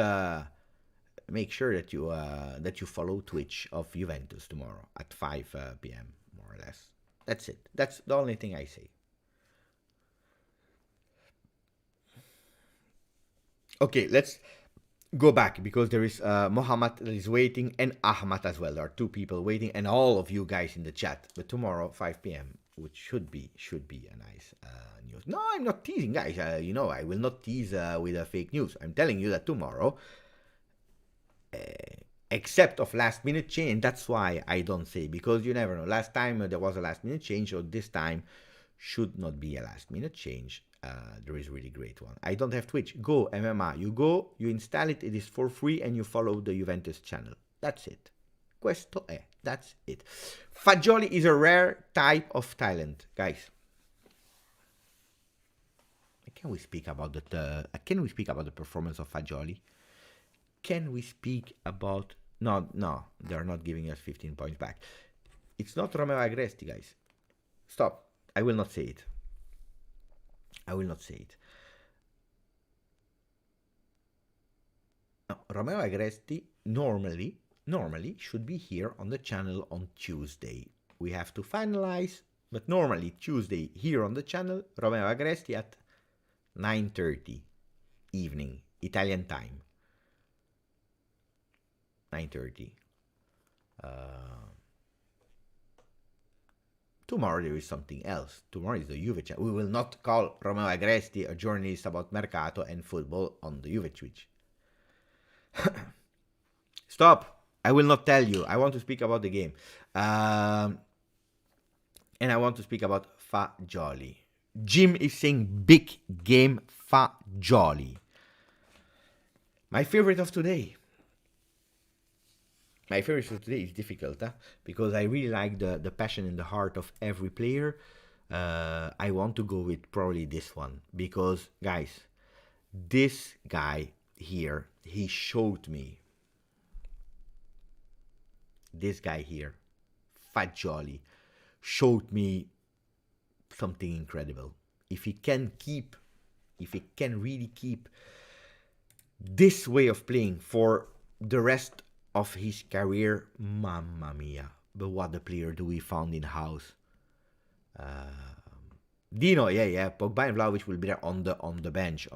make sure that you follow Twitch of Juventus tomorrow at 5 p.m. more or less. That's it. That's the only thing I say. Okay, let's go back because there is Mohammed that is waiting and Ahmad as well. There are two people waiting and all of you guys in the chat. But tomorrow 5 p.m. which should be a nice news. No, I'm not teasing, guys. I will not tease with a fake news. I'm telling you that tomorrow, except of last minute change, that's why I don't say, because you never know. Last time there was a last minute change, so this time should not be a last minute change. There is a really great one. I don't have Twitch. Go MMA. You go, you install it. It is for free, and you follow the Juventus channel. That's it. Questo è. That's it. Fagioli is a rare type of talent, guys. Can we speak about the performance of Fagioli? Can we speak about? No, they're not giving us 15 points back. It's not Romeo Agresti, guys. Stop. I will not say it. No, Romeo Agresti normally should be here on the channel on Tuesday. We have to finalize, but normally Tuesday here on the channel, Romeo Agresti at 9:30 evening, Italian time. 9:30. Tomorrow there is something else. Tomorrow is the Juve channel. We will not call Romeo Agresti a journalist about Mercato and football on the Juve Twitch. Stop. I will not tell you. I want to speak about the game. And I want to speak about Fagioli. Jim is saying big game Fagioli. My favorite of today. My favorite of today is difficult, because I really like the passion in the heart of every player. I want to go with probably this one, because, guys, this guy here, he showed me. This guy here, Fagioli, showed me something incredible. If he can really keep this way of playing for the rest of his career, mamma mia. But what a player do we found in house. Dino, yeah. Pogba and Vlahovic will be there on the bench.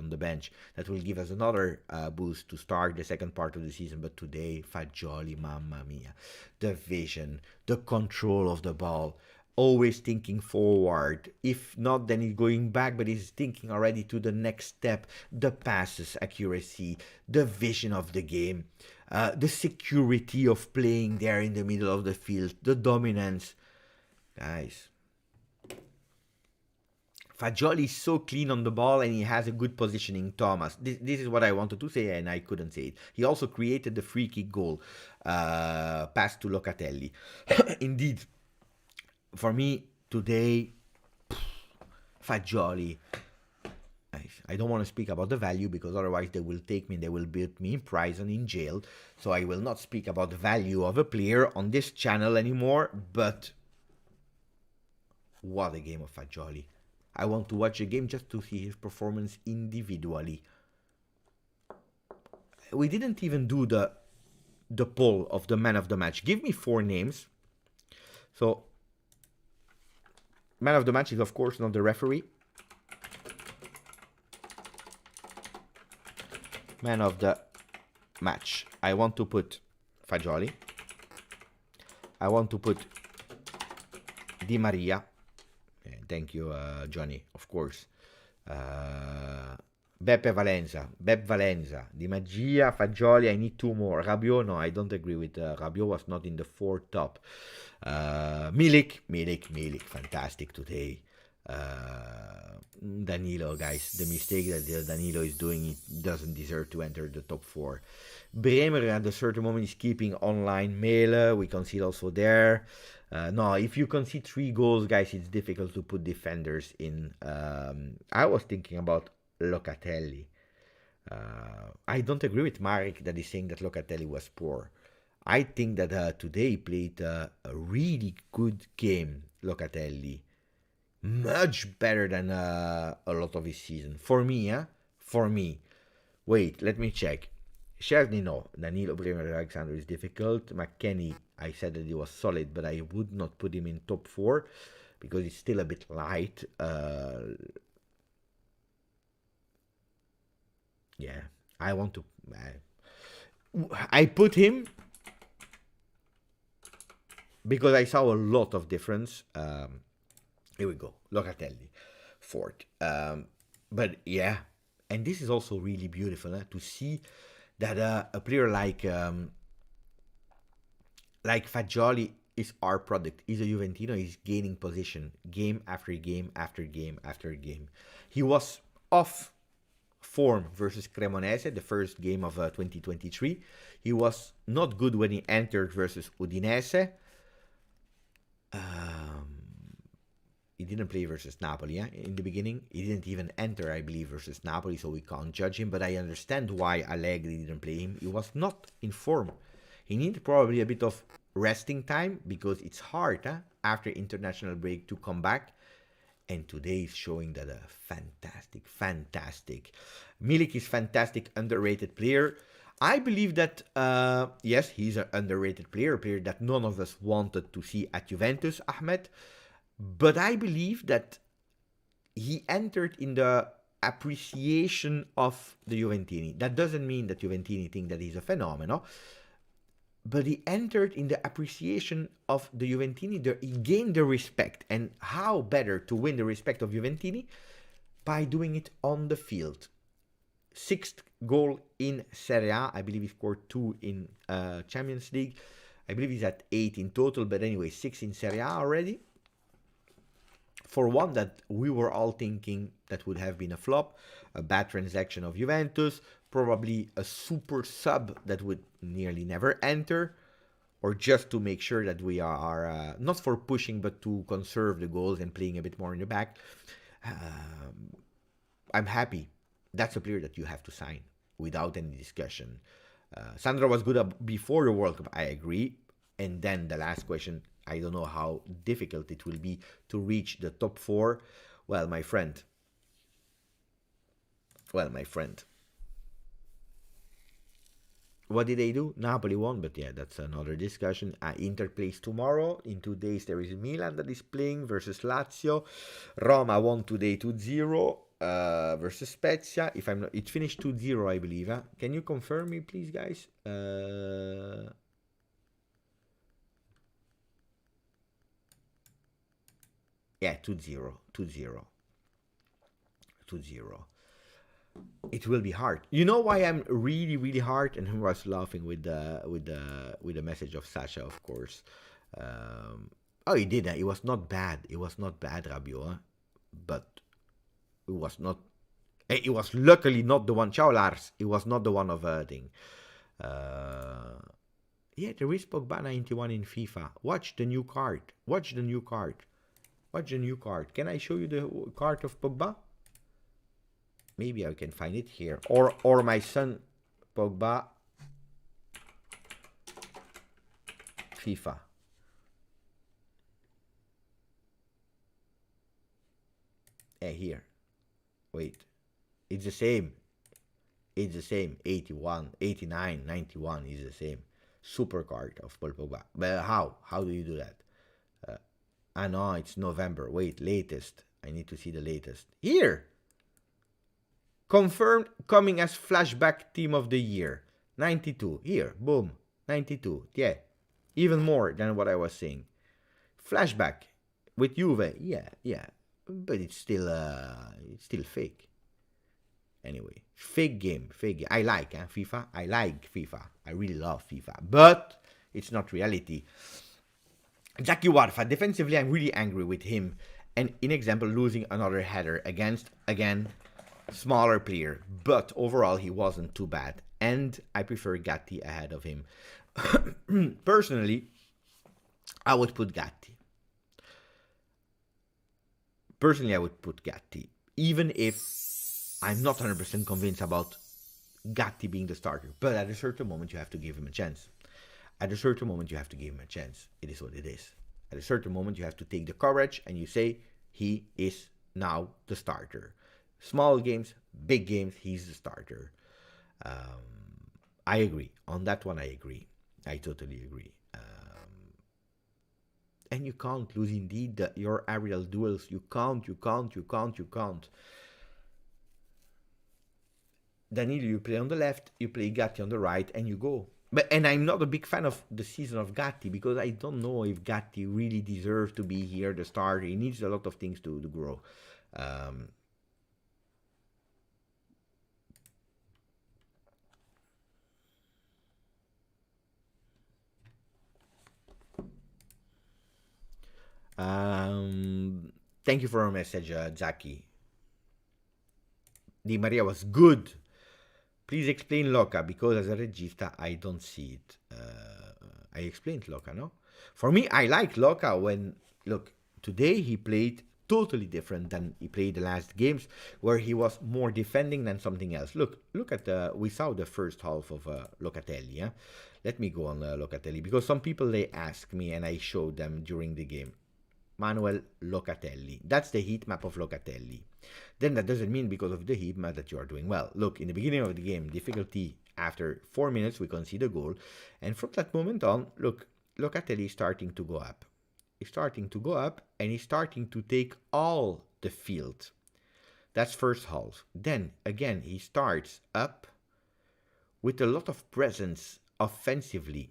That will give us another boost to start the second part of the season. But today, Fagioli, mamma mia. The vision, the control of the ball, always thinking forward. If not, then he's going back, but he's thinking already to the next step. The passes, accuracy, the vision of the game, the security of playing there in the middle of the field, the dominance. Guys, Fagioli is so clean on the ball and he has a good positioning, Thomas. This is what I wanted to say and I couldn't say it. He also created the free kick goal, pass to Locatelli. Indeed, for me, today, Fagioli, I don't want to speak about the value because otherwise they will take me, they will put me in prison, in jail. So I will not speak about the value of a player on this channel anymore, but what a game of Fagioli. I want to watch a game just to see his performance individually. We didn't even do the poll of the man of the match. Give me 4 names. So, man of the match is of course not the referee. Man of the match. I want to put Fagioli. I want to put Di Maria. Thank you, Johnny, of course. Beppe Valenza, Di Magia, Fagioli, I need 2 more. Rabiot, no, I don't agree with Rabiot, was not in the 4 top. Milik, fantastic today. Danilo, guys, the mistake that Danilo is doing, it doesn't deserve to enter the top 4. Bremer at a certain moment is keeping online Mele. We concede also there. No, if you concede 3 goals, guys, it's difficult to put defenders in. I was thinking about Locatelli. I don't agree with Marek that is saying that Locatelli was poor. I think that today he played a really good game, Locatelli. Much better than a lot of his season. For me, For me. Wait, let me check. Szczesny, no. Danilo, Bremer, Alexander is difficult. McKennie, I said that he was solid, but I would not put him in top 4 because he's still a bit light. Yeah, I want to... I put him because I saw a lot of difference. Here we go. Locatelli, 4th. But yeah, and this is also really beautiful to see that a player like Fagioli is our product. He's a Juventino. He's gaining position game after game after game after game. He was off form versus Cremonese, the first game of 2023. He was not good when he entered versus Udinese. He didn't play versus Napoli in the beginning. He didn't even enter, I believe, versus Napoli, so we can't judge him. But I understand why Allegri didn't play him. He was not in form. He needed probably a bit of resting time because it's hard after international break to come back. And today is showing that fantastic. Milik is fantastic, underrated player. I believe that, yes, he's an underrated player, a player that none of us wanted to see at Juventus, Ahmed. But I believe that he entered in the appreciation of the Juventini. That doesn't mean that Juventini think that he's a phenomenon. But he entered in the appreciation of the Juventini. He gained the respect. And how better to win the respect of Juventini? By doing it on the field. 6th goal in Serie A. I believe he scored 2 in Champions League. I believe he's at 8 in total. But anyway, 6 in Serie A already. For one that we were all thinking that would have been a flop, a bad transaction of Juventus, probably a super sub that would nearly never enter, or just to make sure that we are, not for pushing, but to conserve the goals and playing a bit more in the back. I'm happy. That's a player that you have to sign without any discussion. Sandro was good before the World Cup, I agree. And then the last question, I don't know how difficult it will be to reach the top 4. Well, my friend. What did they do? Napoli won, but yeah, that's another discussion. Inter plays tomorrow. In 2 days, there is Milan that is playing versus Lazio. Roma won today 2-0 versus Spezia. If I'm not, it finished 2-0, I believe. Can you confirm me, please, guys? Yeah, 2-0. It will be hard. You know why I'm really hard? And I was laughing with the message of Sasha, of course. Oh, he did. It was not bad. Rabiot. But it was not. It was luckily not the one. Ciao, Lars. It was not the one of thing. Yeah, there is Pogba 91 in FIFA. Watch the new card. Can I show you the card of Pogba? Maybe I can find it here. Or my son, Pogba, FIFA. Here. Wait. It's the same. 81, 89, 91 is the same. Super card of Paul Pogba. But how? How do you do that? No, it's November. Wait, latest. I need to see the latest. Here! Confirmed coming as flashback team of the year. 92. Here, boom. 92. Yeah. Even more than what I was saying. Flashback with Juve. Yeah. But it's still fake. Anyway, fake game. I like FIFA. I really love FIFA. But it's not reality. Jackie Warfa, defensively, I'm really angry with him. And in example, losing another header against, again, smaller player. But overall, he wasn't too bad. And I prefer Gatti ahead of him. Personally, I would put Gatti. Even if I'm not 100% convinced about Gatti being the starter. But at a certain moment, you have to give him a chance. It is what it is. At a certain moment, you have to take the courage and you say, he is now the starter. Small games, big games, he's the starter. I agree. On that one, I agree. I totally agree. And you can't lose indeed your aerial duels. You can't. Danilo, you play on the left, you play Gatti on the right, and you go. And I'm not a big fan of the season of Gatti because I don't know if Gatti really deserves to be here, the starter. He needs a lot of things to grow. Thank you for your message, Zaki. Di Maria was good. Please explain Loca, because as a regista, I don't see it. I explained Loca, no? For me, I like Loca when, look, today he played totally different than he played the last games, where he was more defending than something else. Look at we saw the first half of Locatelli, yeah? Let me go on Locatelli, because some people, they ask me, and I showed them during the game. Manuel Locatelli. That's the heat map of Locatelli. Then that doesn't mean because of the heat map that you are doing well. Look, in the beginning of the game, difficulty, after 4 minutes, we concede a goal. And from that moment on, look, Locatelli is starting to go up. He's starting to go up, and he's starting to take all the field. That's first half. Then, again, he starts up with a lot of presence offensively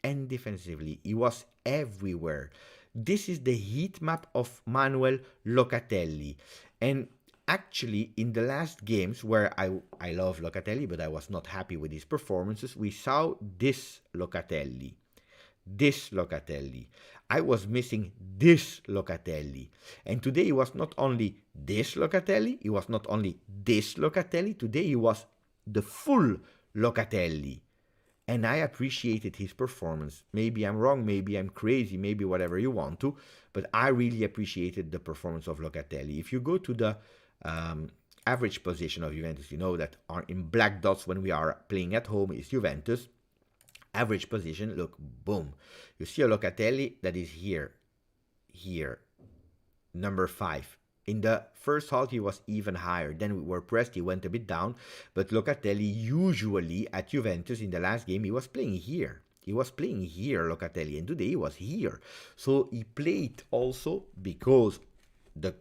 and defensively. He was everywhere. This is the heat map of Manuel Locatelli. And actually, in the last games where I love Locatelli, but I was not happy with his performances, we saw this Locatelli. I was missing this Locatelli. And today he was not only this Locatelli, today he was the full Locatelli. And I appreciated his performance. Maybe I'm wrong, maybe I'm crazy, maybe whatever you want to, but I really appreciated the performance of Locatelli. If you go to the average position of Juventus, you know that are in black dots when we are playing at home is Juventus. Average position, look, boom. You see a Locatelli that is here, number 5. In the first half, he was even higher. Then we were pressed, he went a bit down. But Locatelli, usually at Juventus, in the last game, he was playing here. Locatelli. And today he was here. So he played also because the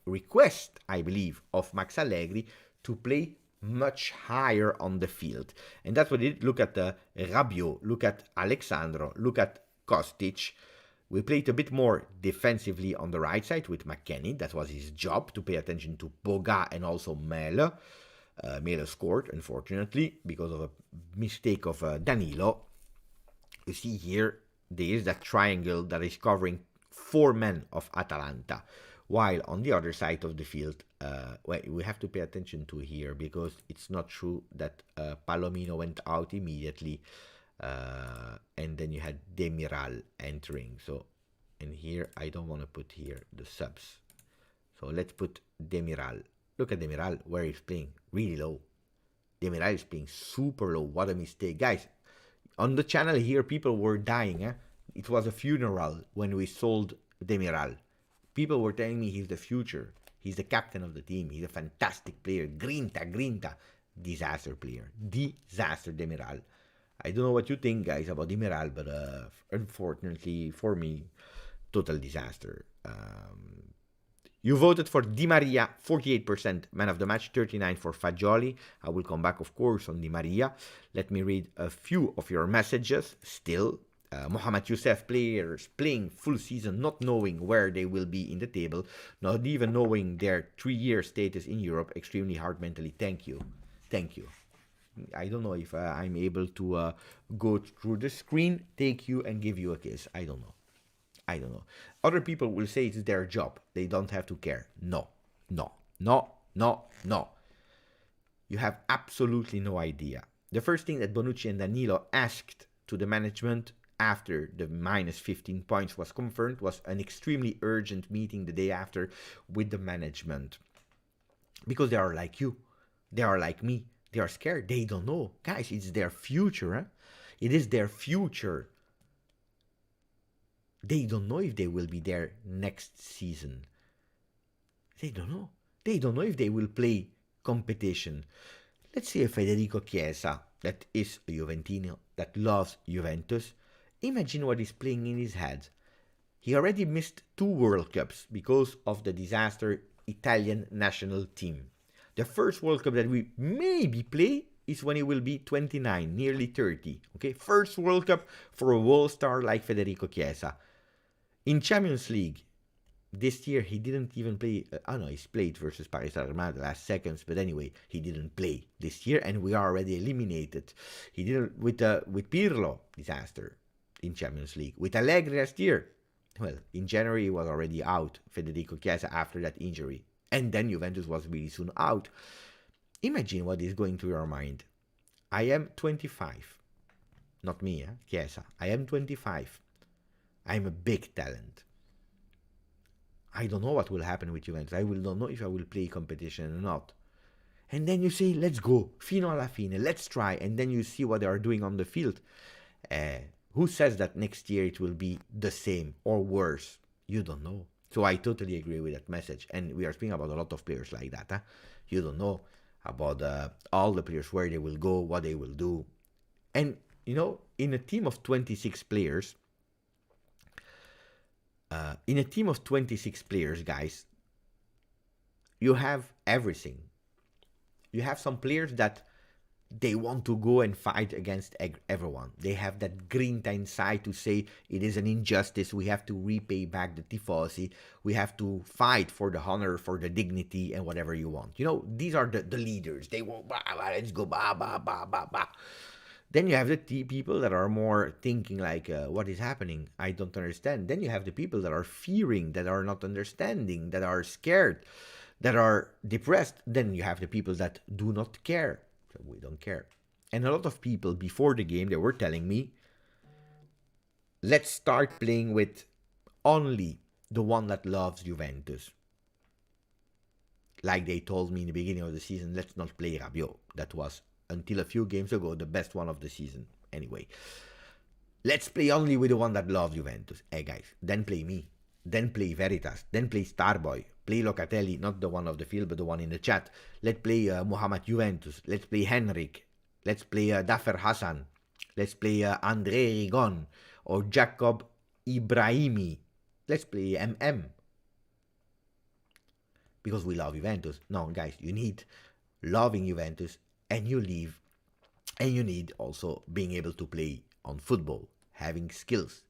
request, I believe, of Max Allegri to play much higher on the field. And that's what it did. Look at Rabiot, look at Alexandro, look at Kostic. We played a bit more defensively on the right side with McKennie. That was his job, to pay attention to Boga and also Mele. Mele scored, unfortunately, because of a mistake of Danilo. You see here, there is that triangle that is covering 4 men of Atalanta. While on the other side of the field, we have to pay attention to here, because it's not true that Palomino went out immediately. And then you had Demiral entering. So, and here I don't want to put here the subs. So let's put Demiral. Look at Demiral, where he's playing really low. Demiral is playing super low. What a mistake, guys! On the channel here, people were dying. It was a funeral when we sold Demiral. People were telling me he's the future. He's the captain of the team. He's a fantastic player. Grinta. Disaster player. Disaster Demiral. I don't know what you think, guys, about Demiral, but unfortunately for me, total disaster. You voted for Di Maria, 48% man of the match, 39% for Fagioli. I will come back, of course, on Di Maria. Let me read a few of your messages still. Mohamed Youssef, players playing full season, not knowing where they will be in the table, not even knowing their 3-year status in Europe, extremely hard mentally. Thank you. I don't know if I'm able to go through the screen, take you and give you a kiss. I don't know. I don't know. Other people will say it's their job. They don't have to care. No, no, no, no, no. You have absolutely no idea. The first thing that Bonucci and Danilo asked to the management after the minus 15 points was confirmed was an extremely urgent meeting the day after with the management. Because they are like you. They are like me. They are scared. They don't know. Guys, it's their future. Huh? It is their future. They don't know if they will be there next season. They don't know. They don't know if they will play competition. Let's say Federico Chiesa, that is a Juventino, that loves Juventus. Imagine what is playing in his head. He already missed 2 World Cups because of the disaster Italian national team. The first World Cup that we maybe play is when he will be 29, nearly 30. Okay, first World Cup for a world star like Federico Chiesa. In Champions League, this year he didn't even play. He's played versus Paris Saint-Germain the last seconds, but anyway, he didn't play this year, and we are already eliminated. He didn't with Pirlo, disaster in Champions League. With Allegri last year, well, in January he was already out. Federico Chiesa after that injury, and then Juventus was really soon out. Imagine what is going through your mind. I am 25, not me, Chiesa. I am 25. I'm a big talent. I don't know what will happen with Juventus. I don't know if I will play competition or not. And then you say, let's go, fino alla fine, let's try. And then you see what they are doing on the field. Who says that next year it will be the same or worse? You don't know. So I totally agree with that message. And we are speaking about a lot of players like that. Huh? You don't know about all the players, where they will go, what they will do. And, in a team of 26 players, guys, you have everything. You have some players that they want to go and fight against everyone. They have that grinta inside to say it is an injustice. We have to repay back the tifosi. We have to fight for the honor, for the dignity, and whatever you want. These are the leaders. They will, let's go, bah, bah, bah, bah, bah. Then you have the people that are more thinking like, what is happening? I don't understand. Then you have the people that are fearing, that are not understanding, that are scared, that are depressed. Then you have the people that do not care. So we don't care. And a lot of people before the game, they were telling me, let's start playing with only the one that loves Juventus. Like they told me in the beginning of the season, let's not play Rabiot. That was, until a few games ago, the best one of the season. Anyway, let's play only with the one that loves Juventus. Hey guys, then play me. Then play Veritas. Then play Starboy. Play Locatelli, not the one of the field, but the one in the chat. Let's play Muhammad Juventus. Let's play Henrik. Let's play Dafer Hassan. Let's play André Rigon or Jacob Ibrahimi. Let's play MM. Because we love Juventus. No, guys, you need loving Juventus, and you need also being able to play on football, having skills.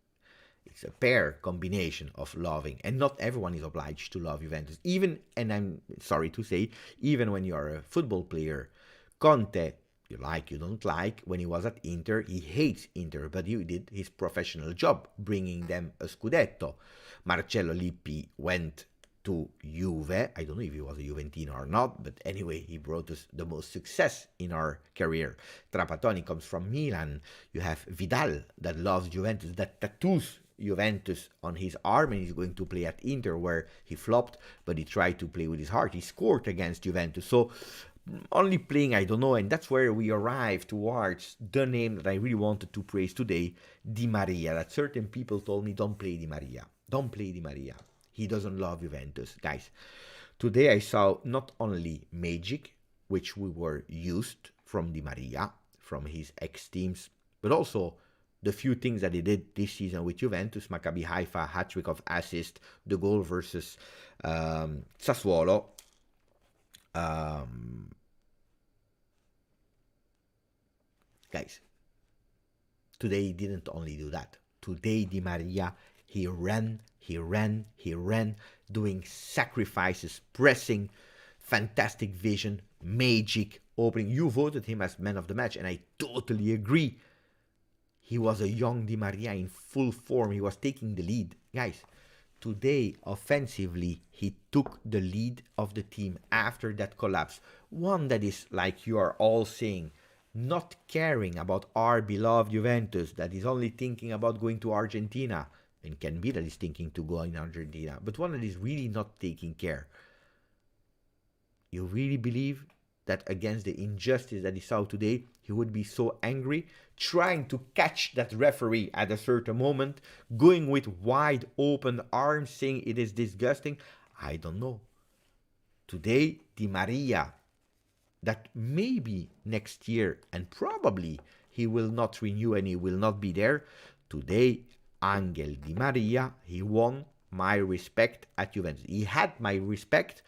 It's a pair combination of loving, and not everyone is obliged to love Juventus. Even, and I'm sorry to say, even when you are a football player, Conte, you like, you don't like, when he was at Inter, he hates Inter, but he did his professional job, bringing them a Scudetto. Marcello Lippi went to Juve. I don't know if he was a Juventino or not, but anyway, he brought us the most success in our career. Trapattoni comes from Milan. You have Vidal that loves Juventus, that tattoos Juventus on his arm, and he's going to play at Inter, where he flopped, but he tried to play with his heart. He scored against Juventus. So only playing, I don't know, and that's where we arrive towards the name that I really wanted to praise today, Di Maria. That certain people told me, don't play Di Maria. Don't play Di Maria. He doesn't love Juventus. Guys, today I saw not only magic, which we were used from Di Maria, from his ex-teams, but also the few things that he did this season with Juventus, Maccabi Haifa, hat-trick of assist, the goal versus Sassuolo. Guys, today he didn't only do that. Today Di Maria, he ran, doing sacrifices, pressing, fantastic vision, magic, opening. You voted him as man of the match, and I totally agree. He was a young Di Maria in full form. He was taking the lead. Guys, today, offensively, he took the lead of the team after that collapse. One that is, like you are all saying, not caring about our beloved Juventus, that is only thinking about going to Argentina, and can be that is thinking to go in Argentina, but one that is really not taking care. You really believe that against the injustice that he saw today, he would be so angry, trying to catch that referee at a certain moment, going with wide open arms, saying it is disgusting? I don't know. Today, Di Maria, that maybe next year, and probably he will not renew and he will not be there. Today, Angel Di Maria, he won my respect at Juventus. He had my respect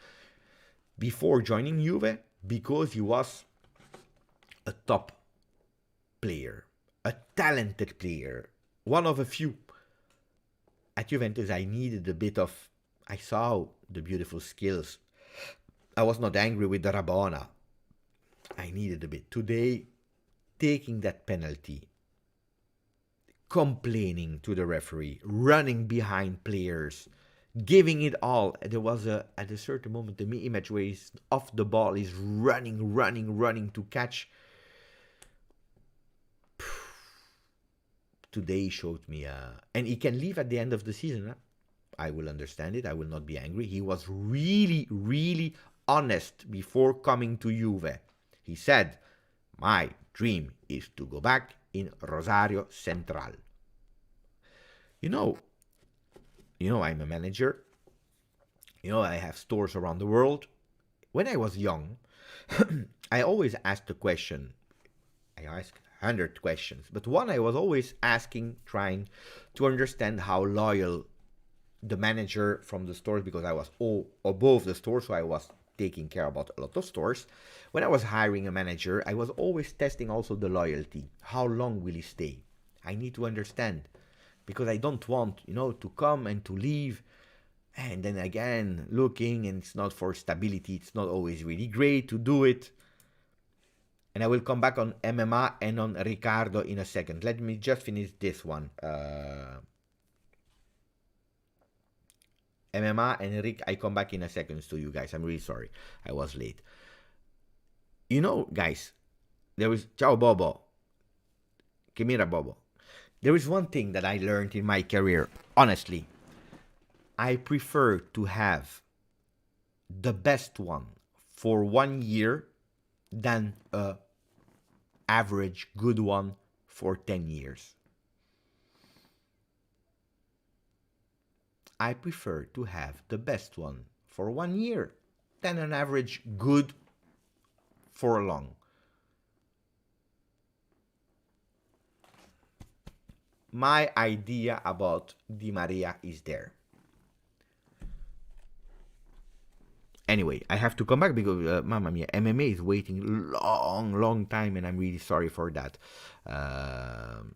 before joining Juve because he was a top player, a talented player, one of a few. At Juventus, I saw the beautiful skills. I was not angry with the Rabona. I needed a bit. Today, taking that penalty, complaining to the referee, running behind players, giving it all. There was at a certain moment, the image where he's off the ball, he's running to catch. Today he showed me, and he can leave at the end of the season. Huh? I will understand it. I will not be angry. He was really honest before coming to Juve. He said, my dream is to go back in Rosario Central. You know, I'm a manager. I have stores around the world. When I was young, I always asked the question. I asked 100 questions, but one I was always asking, trying to understand how loyal the manager from the stores, because I was above the store, so I was taking care about a lot of stores. When I was hiring a manager, I was always testing also the loyalty. How long will he stay? I need to understand, because I don't want, to come and to leave, and then again looking, and it's not for stability. It's not always really great to do it. And I will come back on MMA and on Ricardo in a second. Let me just finish this one. MMA and Rick, I come back in a second to you guys. I'm really sorry. I was late. Guys, there was Ciao Bobo. Kimira Bobo. There is one thing that I learned in my career. Honestly, I prefer to have the best one for 1 year than a average good one for 10 years. I prefer to have the best one for 1 year than an average good for long. My idea about Di Maria is there. Anyway, I have to come back because, mamma mia, MMA is waiting long time, and I'm really sorry for that. And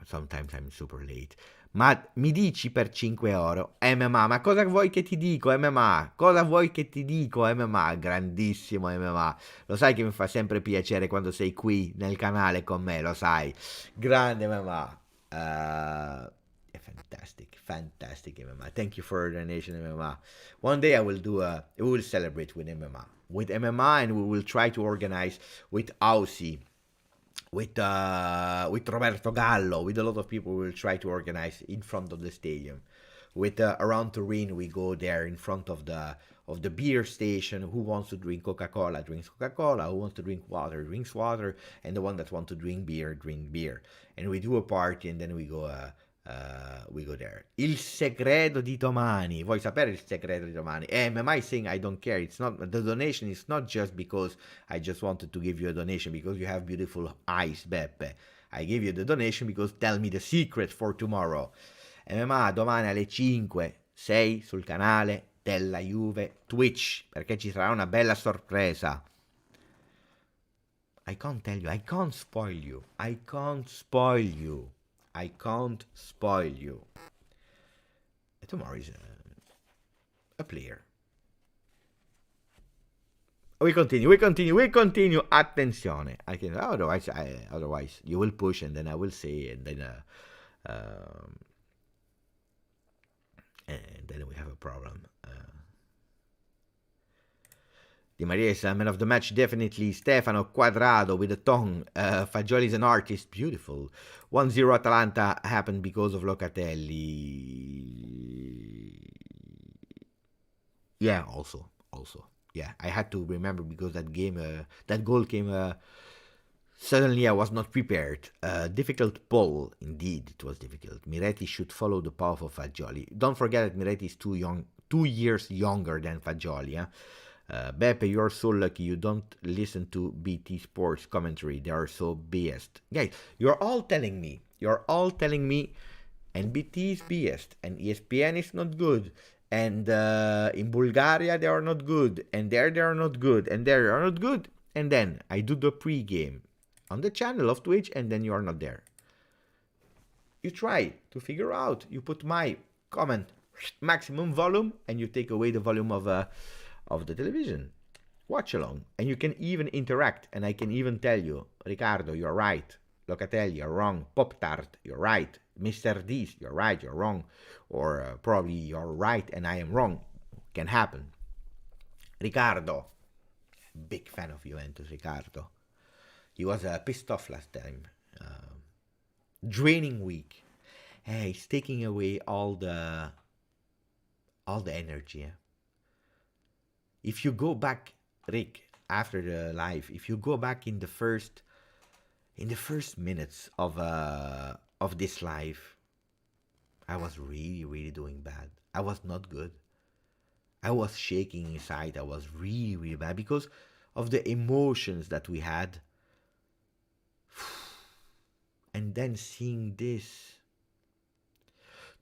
sometimes I'm super late. Ma mi dici per 5 euro MMA? Ma cosa vuoi che ti dico MMA? Cosa vuoi che ti dico MMA? Grandissimo MMA. Lo sai che mi fa sempre piacere quando sei qui nel canale con me, lo sai. Grande MMA. Fantastic MMA. Thank you for the donation, MMA. One day we will celebrate with MMA, and we will try to organize with Aussie, with Roberto Gallo, with a lot of people. We will try to organize in front of the stadium. With around Turin, we go there in front of the beer station. Who wants to drink Coca-Cola drinks Coca-Cola. Who wants to drink water drinks water. And the one that wants to drink beer And we do a party, and then we go there. Il segreto di domani. Vuoi sapere il segreto di domani? MMA is saying I don't care. It's not, the donation is not just because I just wanted to give you a donation because you have beautiful eyes, Beppe. I give you the donation because tell me the secret for tomorrow. MMA domani alle 5, 6 sul canale della Juve Twitch, perché ci sarà una bella sorpresa. I can't tell you. I can't spoil you. I can't spoil you. Tomorrow is a player. We continue. Attenzione. Otherwise you will push, and then I will say, and then And then we have a problem. Di Maria is man of the match, definitely. Stefano Quadrado with a tongue. Fagioli is an artist, beautiful. 1-0 Atalanta happened because of Locatelli. Yeah, also. Yeah, I had to remember because that goal came. Suddenly I was not prepared. Difficult ball, indeed it was difficult. Miretti should follow the path of Fagioli. Don't forget that Miretti is 2 years younger than Fagioli. Beppe, you're so lucky you don't listen to BT Sports commentary. They are so biased. Guys, you're all telling me, and BT is biased, and ESPN is not good, and in Bulgaria they are not good, and there they are not good, and there they are not good, and then I do the pre-game on the channel of Twitch, and then you are not there. You try to figure out, you put my comment maximum volume, and you take away the volume of the television. Watch along, and you can even interact, and I can even tell you, Riccardo, you're right. Locatelli, you're wrong. Pop-Tart, you're right. Mr. D's, you're right, you're wrong. Or probably you're right and I am wrong. Can happen. Riccardo, big fan of Juventus, Riccardo. He was pissed off last time. Draining week. Hey, he's taking away all the energy. If you go back, Rick, after the live, if you go back in the first minutes of this live, I was really doing bad. I was not good. I was shaking inside. I was really bad because of the emotions that we had. And then seeing this.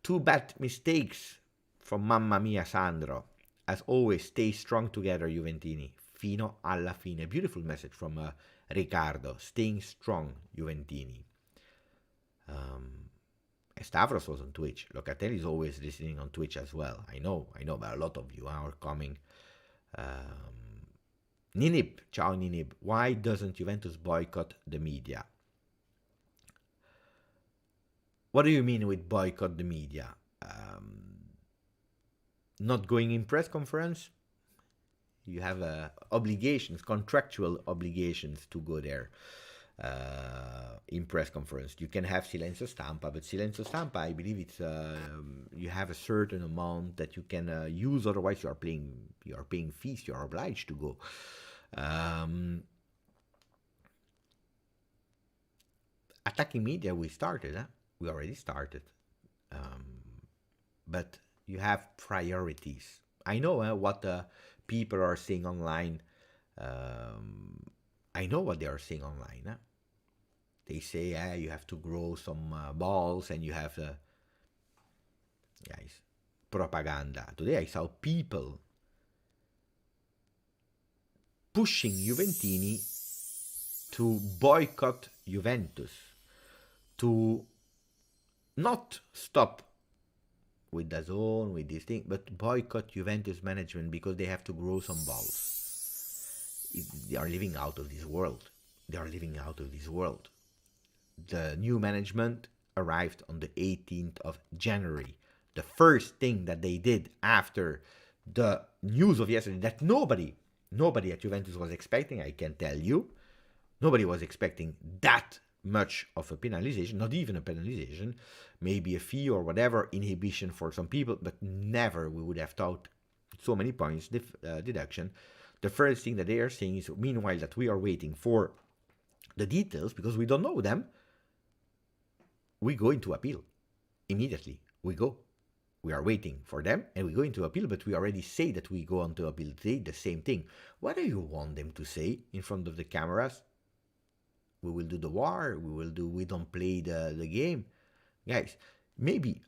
2 bad mistakes from Mamma Mia Sandro. As always, stay strong together, Juventini. Fino alla fine. Beautiful message from Riccardo. Staying strong, Juventini. Stavros was on Twitch. Locatelli is always listening on Twitch as well. I know, but a lot of you are coming. Ninib, ciao Ninib. Why doesn't Juventus boycott the media? What do you mean with boycott the media? Not going in press conference? You have obligations, contractual obligations to go there in press conference. You can have silenzio stampa, but silenzio stampa, I believe it's you have a certain amount that you can use. Otherwise, you are paying fees. You are obliged to go. Attacking media, we started. We already started, but you have priorities. I know what people are saying online. I know what they are saying online. They say you have to grow some balls and you have guys, propaganda. Today I saw people pushing Juventini to boycott Juventus, to not stop with DAZN, with this thing, but boycott Juventus management because they have to grow some balls. They are living out of this world. The new management arrived on the 18th of January. The first thing that they did after the news of yesterday that nobody at Juventus was expecting, I can tell you, nobody was expecting that much of a penalization, not even a penalization, maybe a fee or whatever, inhibition for some people, but never we would have thought so many points deduction. The first thing that they are saying is, meanwhile that we are waiting for the details, because we don't know them, we go into appeal. Immediately, we go. We are waiting for them, and we go into appeal, but we already say that we go on to appeal today, the same thing. What do you want them to say in front of the cameras? We will do the war, we don't play the game. Guys, maybe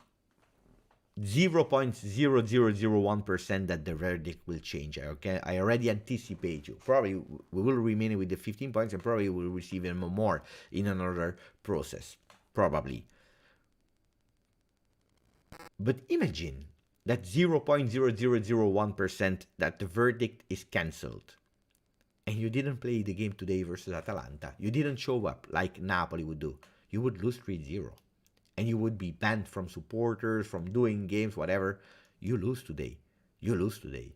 0.0001% that the verdict will change. Okay, I already anticipate you. Probably we will remain with the 15 points and probably will receive even more in another process. Probably. But imagine that 0.0001% that the verdict is cancelled. And you didn't play the game today versus Atalanta. You didn't show up like Napoli would do. You would lose 3-0. And you would be banned from supporters, from doing games, whatever. you lose today. You lose today.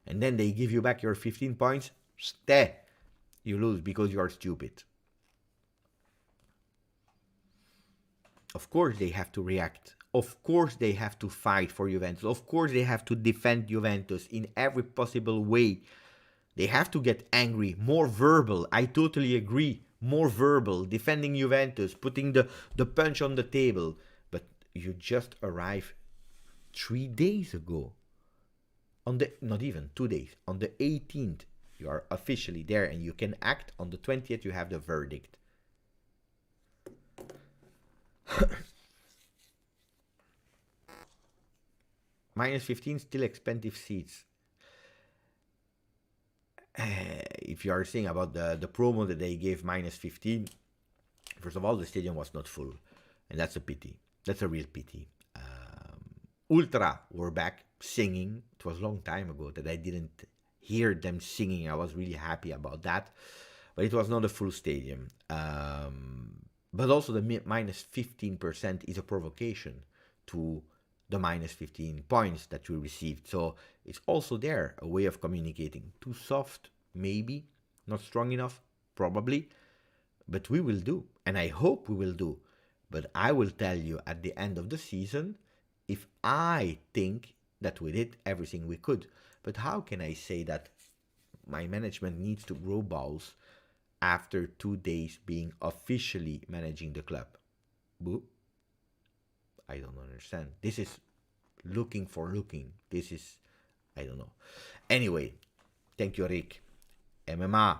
And then they give you back your 15 points. Stay. You lose because you are stupid. Of course they have to react. Of course they have to fight for Juventus. Of course they have to defend Juventus in every possible way. They have to get angry, more verbal. I totally agree. More verbal, defending Juventus, putting the punch on the table. But you just arrived 3 days ago. Not even 2 days. On the 18th, you are officially there and you can act. On the 20th, you have the verdict. Minus 15, still expensive seats. If you are saying about the promo that they gave minus 15, first of all, the stadium was not full. And that's a pity. That's a real pity. Ultra were back singing. It was a long time ago that I didn't hear them singing. I was really happy about that. But it was not a full stadium. But also the minus 15% is a provocation to the minus 15 points that we received. So it's also there, a way of communicating. Too soft, maybe. Not strong enough, probably. But we will do. And I hope we will do. But I will tell you at the end of the season if I think that we did everything we could. But how can I say that my management needs to grow balls after 2 days being officially managing the club? Boo. I don't understand. This is looking for looking. This is, I don't know. Anyway, thank you, Rick. MMA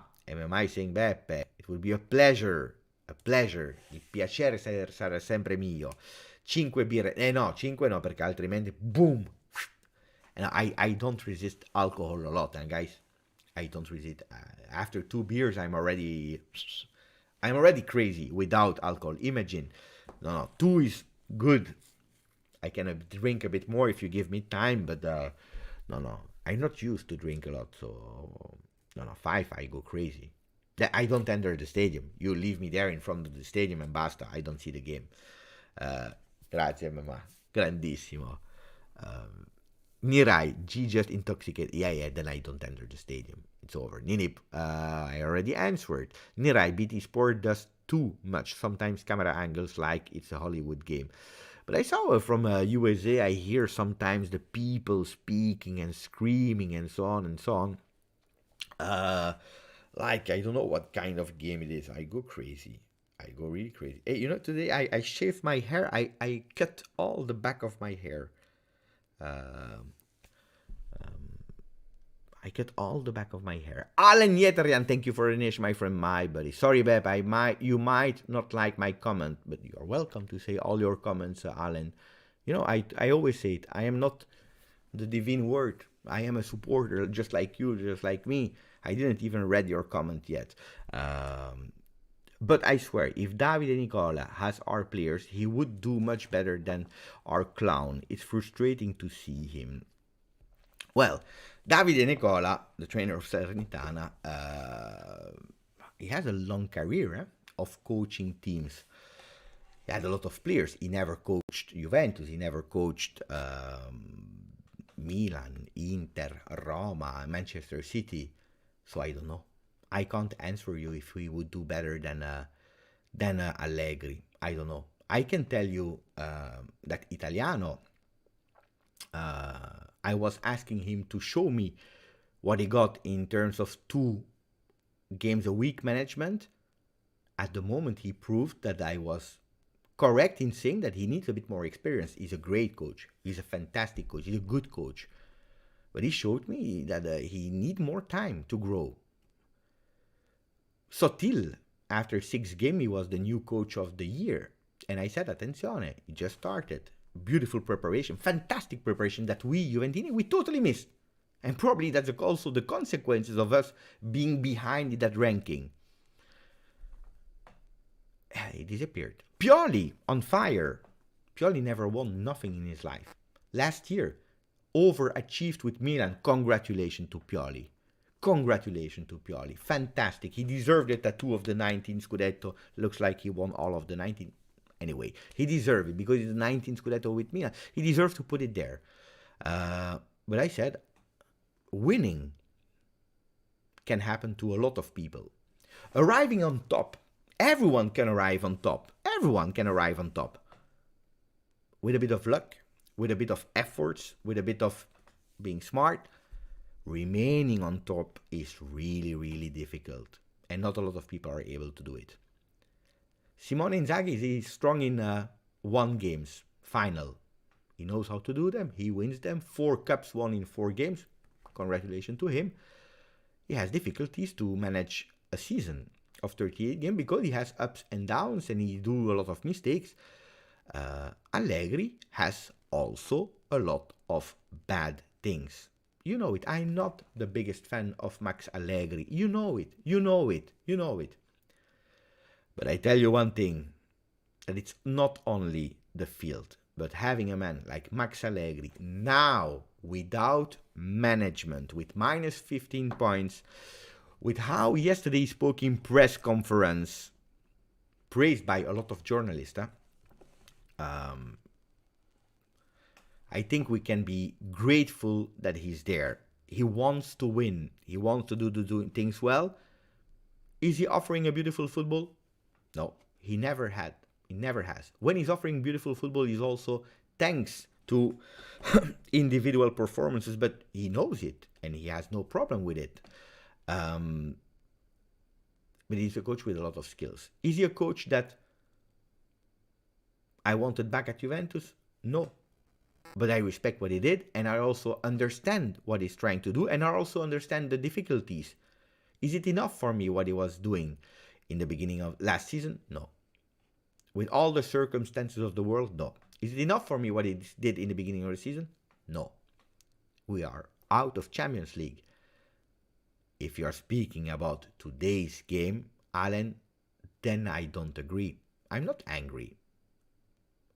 is saying, Beppe, it will be a pleasure. A pleasure. Il piacere sarà sempre mio. 5 birre. No, 5 no, perché altrimenti, boom. And I don't resist alcohol a lot, guys. I don't resist. After 2 beers, I'm already crazy without alcohol. Imagine. No, 2 is good. I can drink a bit more if you give me time, but no. I'm not used to drink a lot, so no, 5, I go crazy. I don't enter the stadium. You leave me there in front of the stadium and basta. I don't see the game. Grazie, mamma. Grandissimo. Nirai, G just intoxicated. Yeah, then I don't enter the stadium. It's over. Ninip, I already answered. Nirai, BT Sport does too much. Sometimes camera angles like it's a Hollywood game. But I saw from USA, I hear sometimes the people speaking and screaming and so on and so on. Like, I don't know what kind of game it is. I go crazy. I go really crazy. Hey, today I shaved my hair. I cut all the back of my hair. I cut all the back of my hair. Alan Yeterian, thank you for the donation, my friend, my buddy. Sorry, Beb, you might not like my comment, but you are welcome to say all your comments, Alan. I always say it. I am not the divine word. I am a supporter, just like you, just like me. I didn't even read your comment yet. But I swear, if Davide Nicola has our players, he would do much better than our clown. It's frustrating to see him. Well, Davide Nicola, the trainer of Salernitana, he has a long career of coaching teams. He had a lot of players. He never coached Juventus. He never coached Milan, Inter, Roma, Manchester City. So I don't know. I can't answer you if we would do better than Allegri. I don't know. I can tell you that Italiano, I was asking him to show me what he got in terms of 2 games a week management. At the moment, he proved that I was correct in saying that he needs a bit more experience. He's a great coach. He's a fantastic coach. He's a good coach. But he showed me that he needs more time to grow. Sotil, after 6 games, he was the new coach of the year. And I said, attenzione, he just started. Beautiful preparation, fantastic preparation that we, Juventini, we totally missed. And probably that's also the consequences of us being behind in that ranking. He disappeared. Pioli, on fire. Pioli never won nothing in his life. Last year, overachieved with Milan. Congratulations to Pioli. Congratulations to Pioli. Fantastic. He deserved it at 2 of the 19 Scudetto. Looks like he won all of the 19. Anyway, he deserved it because it's the 19 Scudetto with Milan. He deserved to put it there. But I said, winning can happen to a lot of people. Arriving on top, everyone can arrive on top. Everyone can arrive on top. With a bit of luck, with a bit of efforts, with a bit of being smart, remaining on top is really, really difficult. And not a lot of people are able to do it. Simone Inzaghi is strong in one games, final. He knows how to do them. He wins them. 4 cups won in 4 games. Congratulations to him. He has difficulties to manage a season of 38 games because he has ups and downs and he do a lot of mistakes. Allegri has also a lot of bad things. You know it. I'm not the biggest fan of Max Allegri. You know it. You know it. You know it. But I tell you one thing, that it's not only the field, but having a man like Max Allegri now without management, with minus 15 points, with how yesterday he spoke in press conference, praised by a lot of journalists, I think we can be grateful that he's there. He wants to win. He wants to do things well. Is he offering a beautiful football? No, he never had. He never has. When he's offering beautiful football, he's also thanks to individual performances, but he knows it and he has no problem with it. But he's a coach with a lot of skills. Is he a coach that I wanted back at Juventus? No. But I respect what he did, and I also understand what he's trying to do, and I also understand the difficulties. Is it enough for me what he was doing in the beginning of last season? No. With all the circumstances of the world? No. Is it enough for me what he did in the beginning of the season? No. We are out of Champions League. If you are speaking about today's game, Alan, then I don't agree. I'm not angry.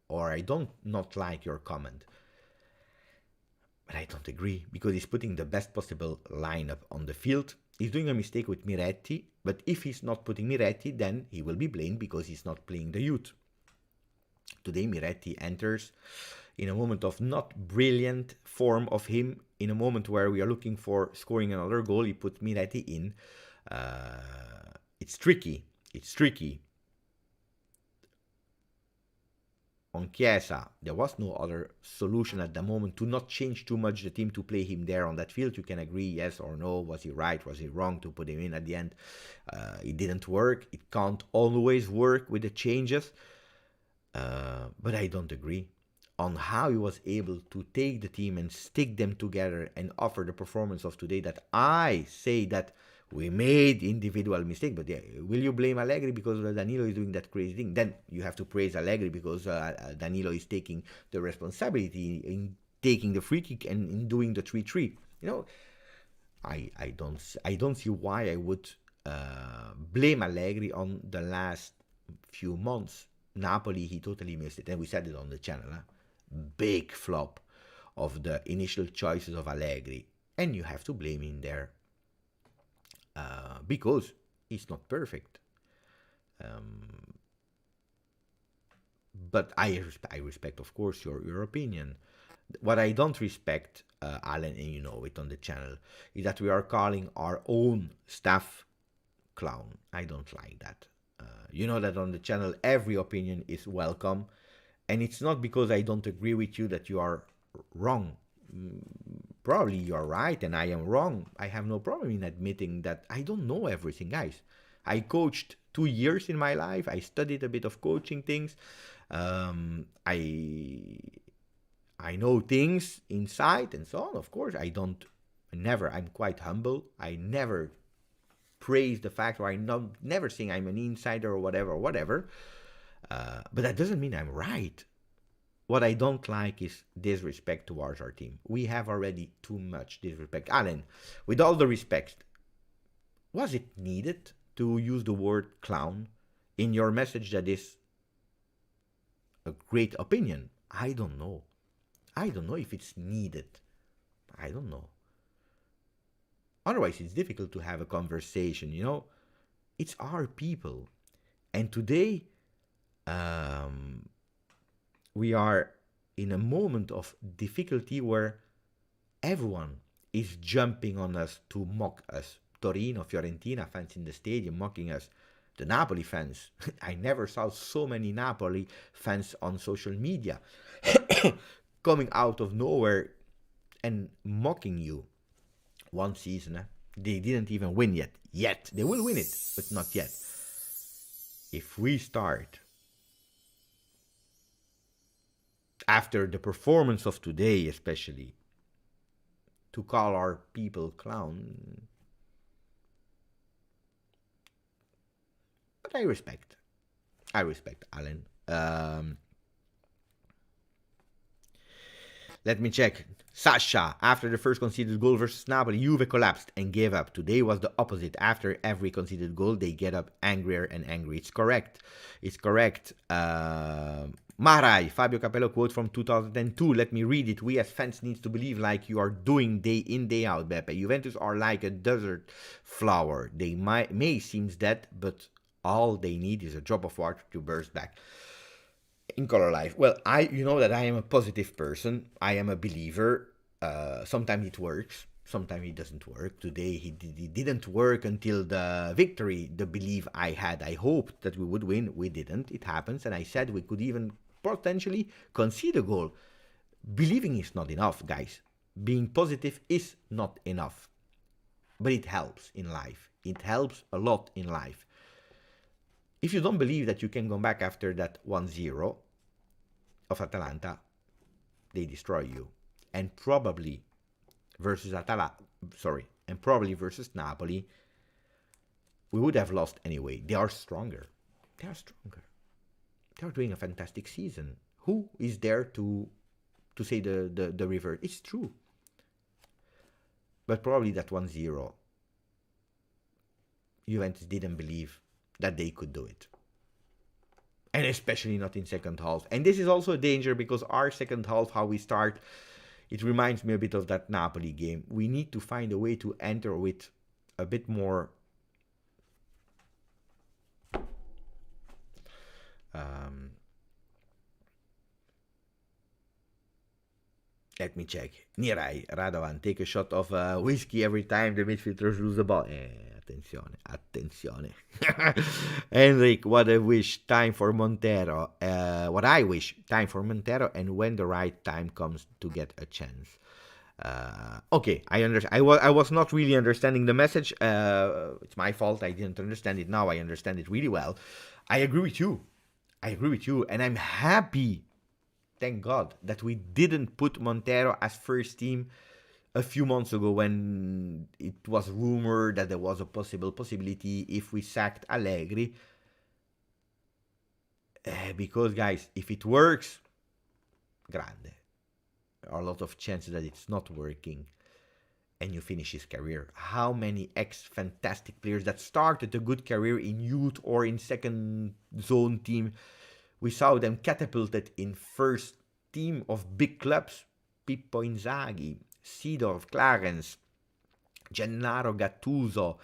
Or I don't not like your comment. But I don't agree, because he's putting the best possible lineup on the field. He's doing a mistake with Miretti, but if he's not putting Miretti, then he will be blamed because he's not playing the youth. Today Miretti enters in a moment of not brilliant form of him, in a moment where we are looking for scoring another goal. He put Miretti in. It's tricky. It's tricky. On Chiesa, there was no other solution at the moment to not change too much the team, to play him there on that field. You can agree yes or no, was he right, was he wrong to put him in at the end. It didn't work. It can't always work with the changes. But I don't agree on how he was able to take the team and stick them together and offer the performance of today, that I say that we made individual mistakes. But yeah, will you blame Allegri because Danilo is doing that crazy thing? Then you have to praise Allegri because Danilo is taking the responsibility in taking the free kick and in doing the 3-3. You know, I don't see why I would blame Allegri on the last few months. Napoli, he totally missed it, and we said it on the channel. Big flop of the initial choices of Allegri, and you have to blame him there. Because he's not perfect. But I respect, of course, your opinion. What I don't respect, Alan, and you know it on the channel, is that we are calling our own staff clown. I don't like that. You know that on the channel, every opinion is welcome. And it's not because I don't agree with you that you are wrong. Probably you're right and I am wrong. I have no problem in admitting that I don't know everything, guys. I coached 2 years in my life. I studied a bit of coaching things. I know things inside and so on. Of course, I'm quite humble. I never praise the fact, or never saying I'm an insider or whatever. But that doesn't mean I'm right. What I don't like is disrespect towards our team. We have already too much disrespect. Alan, with all the respect, was it needed to use the word clown in your message that is a great opinion? I don't know. I don't know if it's needed. I don't know. Otherwise, it's difficult to have a conversation, you know? It's our people. And today, we are in a moment of difficulty where everyone is jumping on us to mock us. Torino, Fiorentina fans in the stadium mocking us. The Napoli fans. I never saw so many Napoli fans on social media coming out of nowhere and mocking you. One season, they didn't even win yet. Yet. They will win it, but not yet. If we start after the performance of today, especially, to call our people clown, but I respect Alan. Let me check. Sasha, after the first conceded goal versus Napoli, Juve collapsed and gave up. Today was the opposite. After every conceded goal, they get up angrier and angry. It's correct. Marai, Fabio Capello quote from 2002. Let me read it. We as fans need to believe like you are doing day in, day out, Beppe. Juventus are like a desert flower. They may seem dead, but all they need is a drop of water to burst back. In color life, well, you know that I am a positive person. I am a believer. Sometimes it works, sometimes it doesn't work. Today he didn't work until the victory. The belief I had, I hoped that we would win. We didn't. It happens, and I said we could even potentially concede a goal. Believing is not enough, guys. Being positive is not enough, but it helps in life. It helps a lot in life. If you don't believe that you can go back after that 1-0 of Atalanta, they destroy you. And probably versus Napoli, we would have lost anyway. They are stronger. They are doing a fantastic season. Who is there to say the reverse? It's true. But probably that 1-0, Juventus didn't believe that they could do it. And especially not in second half. And this is also a danger because our second half, how we start, it reminds me a bit of that Napoli game. We need to find a way to enter with a bit more let me check. Nirai, Radovan, take a shot of whiskey every time the midfielders lose the ball. Attenzione. Enric, what I wish, time for Montero. What I wish, time for Montero, and when the right time comes to get a chance. Okay, I understand. I was not really understanding the message. It's my fault. I didn't understand it. Now I understand it really well. I agree with you. And I'm happy, thank God, that we didn't put Montero as first team a few months ago when it was rumored that there was a possibility if we sacked Allegri. Because, guys, if it works, grande. There are a lot of chances that it's not working and you finish his career. How many ex-fantastic players that started a good career in youth or in second zone team, we saw them catapulted in first team of big clubs. Pippo Inzaghi, Seedorf, Clarence, Gennaro Gattuso,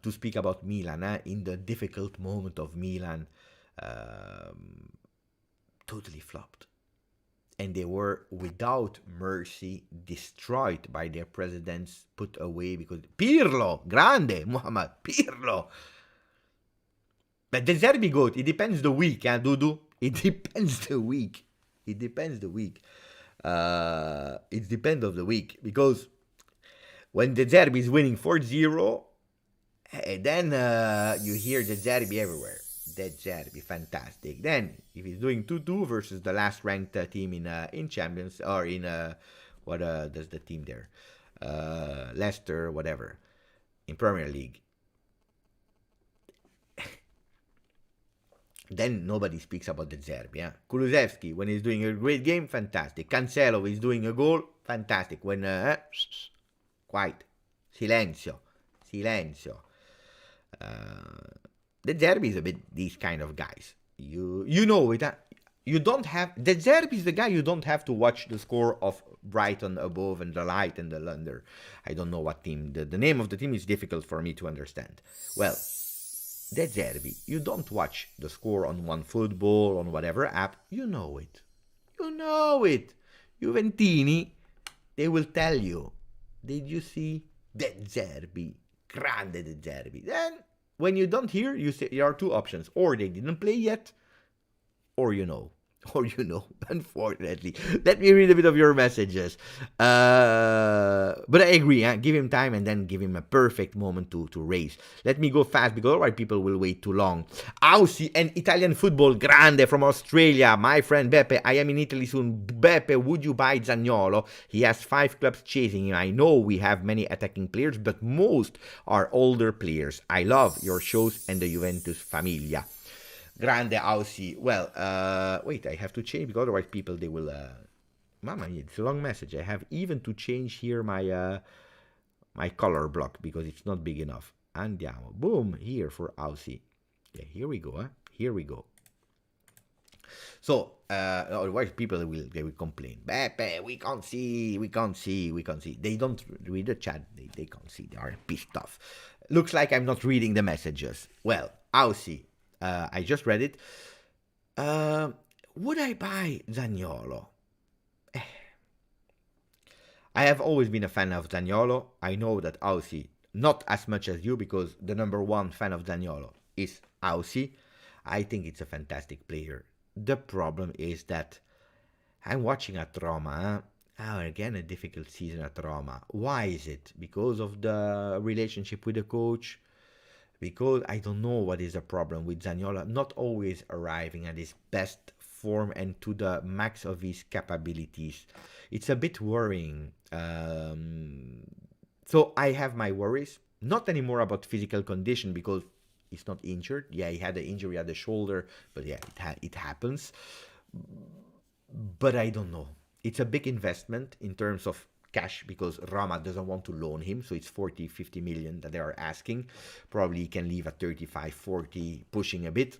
to speak about Milan, in the difficult moment of Milan, totally flopped. And they were, without mercy, destroyed by their presidents, put away because Pirlo, grande, Muhammad, Pirlo. But the Zerbi goat, it depends the week, Dudu. It depends the week. It depends of the week. Because when the Zerbi is winning 4-0, then you hear the Zerbi everywhere. That Zerbi, fantastic. Then, if he's doing 2-2 versus the last ranked team in Champions, or in, what does the team there? Leicester, whatever. In Premier League. Then nobody speaks about the Zerbi. Kulusevski, when he's doing a great game, fantastic. Cancelo is doing a goal, fantastic. When, quiet. Silenzio. The Zerbi is a bit these kind of guys. You know it. You don't have... The Zerbi is the guy you don't have to watch the score of Brighton above and the light and the under. I don't know what team. The name of the team is difficult for me to understand. Well, the Zerbi, you don't watch the score on OneFootball, on whatever app. You know it. Juventini, they will tell you, did you see De Zerbi? Grande De Zerbi. Then, when you don't hear, you say there are two options. Or they didn't play yet, or you know. Or you know, unfortunately. Let me read a bit of your messages. But I agree, give him time and then give him a perfect moment to race. Let me go fast because otherwise people will wait too long. Aussie and Italian football, grande from Australia. My friend Beppe, I am in Italy soon. Beppe, would you buy Zaniolo? He has 5 clubs chasing him. I know we have many attacking players, but most are older players. I love your shows and the Juventus Familia. Grande Aussie. Well, wait, I have to change because otherwise people, they will... Mamma mia, it's a long message. I have even to change here my my color block because it's not big enough. Andiamo. Boom, here for Aussie. Yeah, here we go, Here we go. So, otherwise people, they will complain. Beppe, we can't see. They don't read the chat. They can't see. They are pissed off. Looks like I'm not reading the messages. Well, Aussie. I just read it. Would I buy Zaniolo? I have always been a fan of Zaniolo. I know that Aussie, not as much as you, because the number one fan of Zaniolo is Aussie. I think it's a fantastic player. The problem is that I'm watching at Roma. Again, a difficult season at Roma. Why is it? Because of the relationship with the coach? Because I don't know what is the problem with Zaniolo, not always arriving at his best form and to the max of his capabilities. It's a bit worrying. So I have my worries, not anymore about physical condition because he's not injured. Yeah, he had an injury at the shoulder, but yeah, it happens. But I don't know. It's a big investment in terms of cash because Roma doesn't want to loan him, so it's 40-50 million that they are asking. Probably he can leave at 35-40, pushing a bit.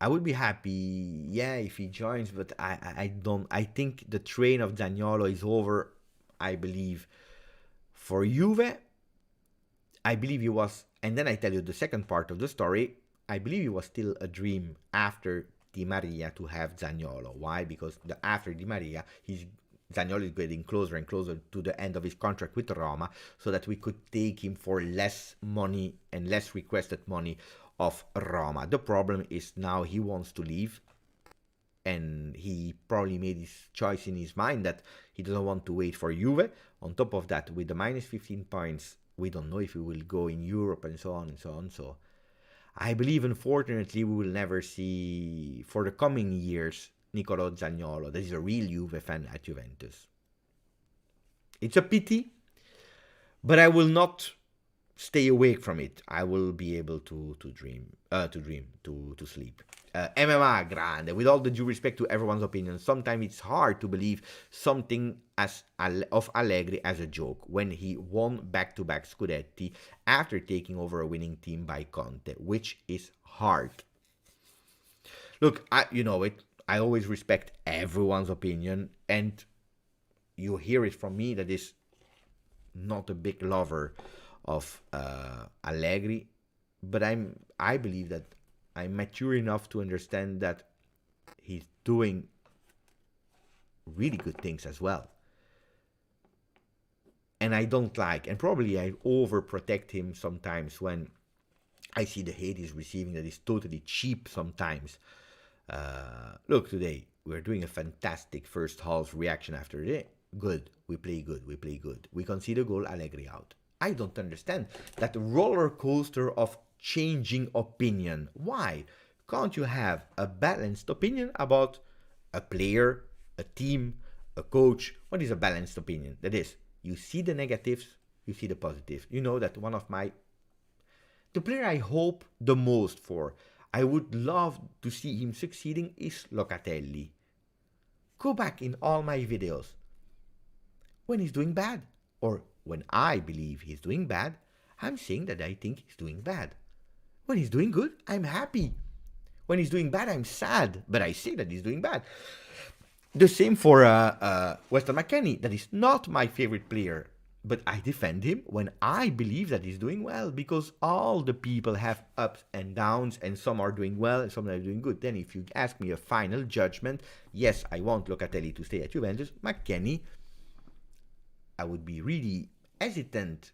I would be happy, yeah, if he joins, but I don't. I think the train of Zaniolo is over. I believe for Juve, I believe he was, and then I tell you the second part of the story. I believe it was still a dream after Di Maria to have Zaniolo. Why? Because after Di Maria, Zaniolo is getting closer and closer to the end of his contract with Roma, so that we could take him for less money and less requested money of Roma. The problem is now he wants to leave, and he probably made his choice in his mind that he doesn't want to wait for Juve. On top of that, with the minus 15 points, we don't know if he will go in Europe and so on and so on. So I believe, unfortunately, we will never see, for the coming years, Niccolò Zaniolo. That is a real Juve fan at Juventus. It's a pity, but I will not stay awake from it. I will be able to sleep. MMA grande. With all the due respect to everyone's opinion, sometimes it's hard to believe something of Allegri as a joke when he won back-to-back Scudetti after taking over a winning team by Conte, which is hard. Look, you know it. I always respect everyone's opinion, and you hear it from me that is not a big lover of Allegri, but I believe that I'm mature enough to understand that he's doing really good things as well. And I don't like, and probably I overprotect him sometimes when I see the hate he's receiving that is totally cheap sometimes. Look, today we're doing a fantastic first half reaction after the good. We play good. We concede a goal, Allegri out. I don't understand that roller coaster of changing opinion. Why can't you have a balanced opinion about a player, a team, a coach? What is a balanced opinion? That is, you see the negatives, you see the positives. You know that the player I hope the most for, I would love to see him succeeding, is Locatelli. Go back in all my videos. When he's doing bad, or when I believe he's doing bad, I'm saying that I think he's doing bad. When he's doing good, I'm happy. When he's doing bad, I'm sad, but I say that he's doing bad. The same for Weston McKennie. That is not my favorite player. But I defend him when I believe that he's doing well, because all the people have ups and downs, and some are doing well and some are doing good. Then if you ask me a final judgment, yes, I want Locatelli to stay at Juventus. McKennie, I would be really hesitant.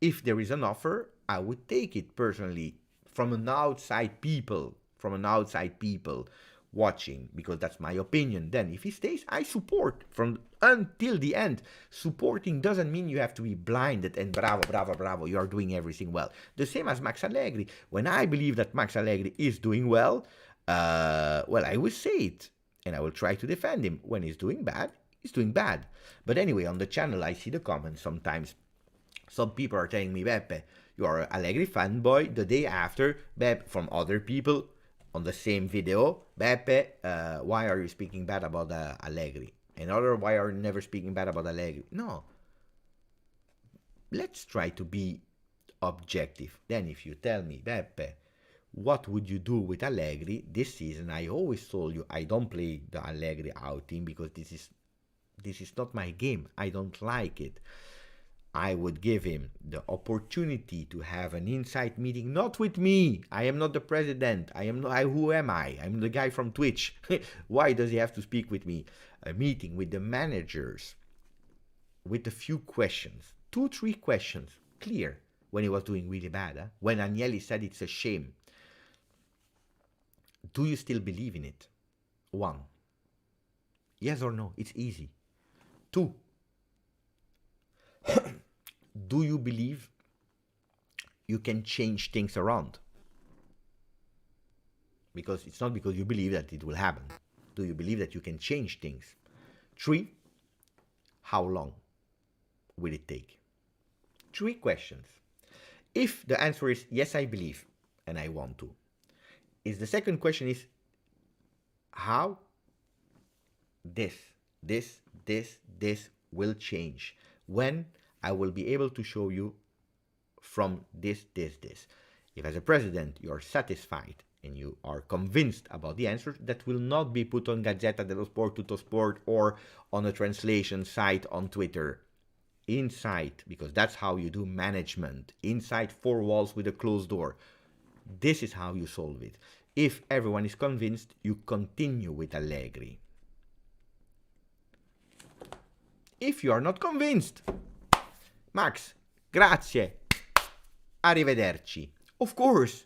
If there is an offer, I would take it personally from an outside people watching, because that's my opinion. Then if he stays, I support from until the end. Supporting doesn't mean you have to be blinded and bravo, you are doing everything well. The same as Max Allegri. When I believe that Max Allegri is doing well, I will say it, and I will try to defend him. When he's doing bad, he's doing bad. But anyway, on the channel I see the comments sometimes. Some people are telling me, Beppe, you are an Allegri fanboy. The day after, Beppe, from other people on the same video, Beppe, why are you speaking bad about Allegri? Another, why are you never speaking bad about Allegri? No. Let's try to be objective. Then if you tell me, Beppe, what would you do with Allegri this season? I always told you I don't play the Allegri out team, because this is not my game. I don't like it. I would give him the opportunity to have an inside meeting, not with me. I am not the president. Who am I? I'm the guy from Twitch. Why does he have to speak with me? A meeting with the managers with a few questions, 2-3 questions, clear, when he was doing really bad. Huh? When Agnelli said it's a shame. Do you still believe in it? 1. Yes or no? It's easy. 2. Do you believe you can change things around? Because it's not because you believe that it will happen. Do you believe that you can change things? 3, how long will it take? 3 questions. If the answer is yes, I believe and I want to, is the second question is how this will change. When I will be able to show you from this. If as a president you are satisfied and you are convinced about the answer, that will not be put on Gazzetta dello Sport, Tuttosport, or on a translation site on Twitter. Inside, because that's how you do management. Inside 4 walls with a closed door. This is how you solve it. If everyone is convinced, you continue with Allegri. If you are not convinced, Max, grazie, arrivederci. Of course,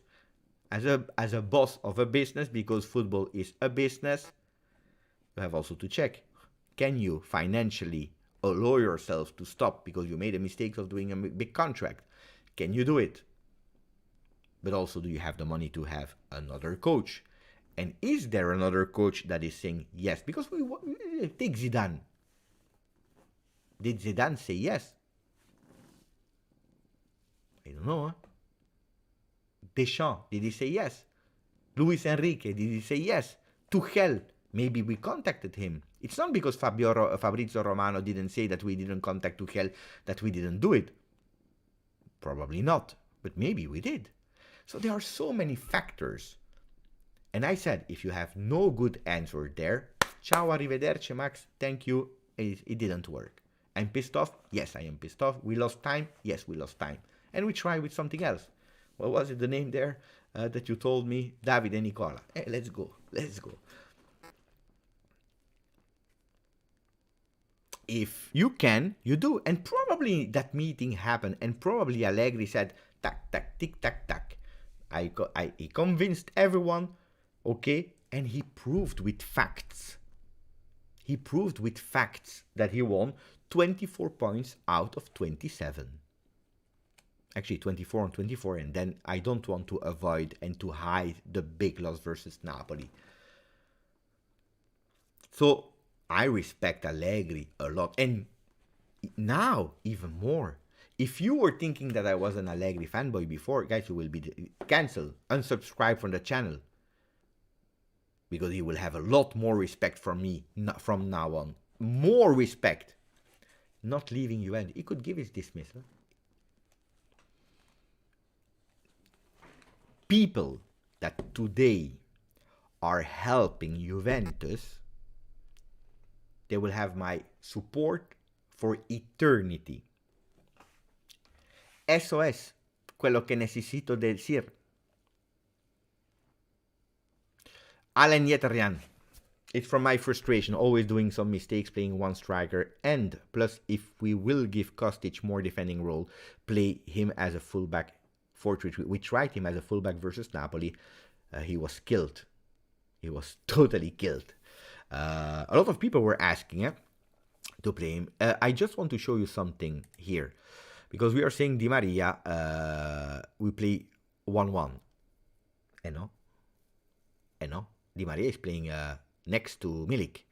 as a boss of a business, because football is a business, you have also to check, can you financially allow yourself to stop because you made a mistake of doing a big contract? Can you do it? But also, do you have the money to have another coach? And is there another coach that is saying yes? Because take Zidane. Did Zidane say yes? I don't know. Huh? Deschamps, did he say yes? Luis Enrique, did he say yes? Tuchel, maybe we contacted him. It's not because Fabrizio Romano didn't say that we didn't contact Tuchel that we didn't do it. Probably not, but maybe we did. So there are so many factors. And I said, if you have no good answer there, ciao, arrivederci, Max, thank you, it didn't work. I'm pissed off? Yes, I am pissed off. We lost time? Yes, we lost time. And we try with something else. What was it, the name there that you told me? Davide and Nicola. Hey, let's go. If you can, you do. And probably that meeting happened, and probably Allegri said, tac, tac, tic, tac, tac. He convinced everyone, okay, and he proved with facts. That he won 24 points out of 27. Actually, 24 on 24, and then I don't want to avoid and to hide the big loss versus Napoli. So I respect Allegri a lot, and now even more. If you were thinking that I was an Allegri fanboy before, guys, you will be cancelled, unsubscribe from the channel, because he will have a lot more respect from me from now on. More respect. Not leaving Juventus. He could give his dismissal. People that today are helping Juventus, they will have my support for eternity. Eso es quello que necesito decir. Alan Yeterian. It's from my frustration, always doing some mistakes, playing one striker, and plus, if we will give Kostic more defending role, play him as a fullback 4-3-3. We tried him as a fullback versus Napoli. He was killed. He was totally killed. A lot of people were asking to play him. I just want to show you something here, because we are saying Di Maria, we play 1-1. And no, Di Maria is playing next to Milik.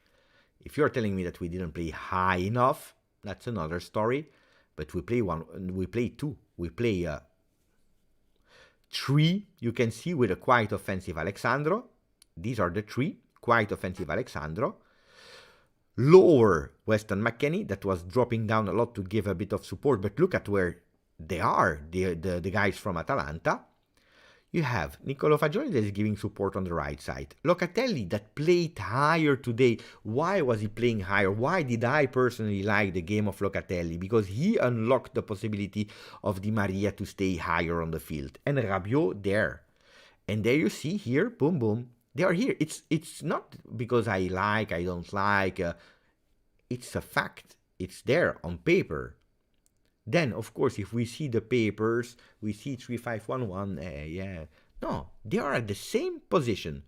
If you're telling me that we didn't play high enough, that's another story. But we play two. We play 3, you can see, with a quite offensive Alexandro. These are the 3, quite offensive Alexandro. Lower Weston McKennie, that was dropping down a lot to give a bit of support. But look at where they are, the guys from Atalanta. You have Niccolò Fagioli that is giving support on the right side. Locatelli that played higher today. Why was he playing higher? Why did I personally like the game of Locatelli? Because he unlocked the possibility of Di Maria to stay higher on the field. And Rabiot there. And there you see here, boom, boom. They are here. It's not because I don't like. It's a fact. It's there on paper. Then, of course, if we see the papers, we see 3-5-1-1, yeah. No, they are at the same position.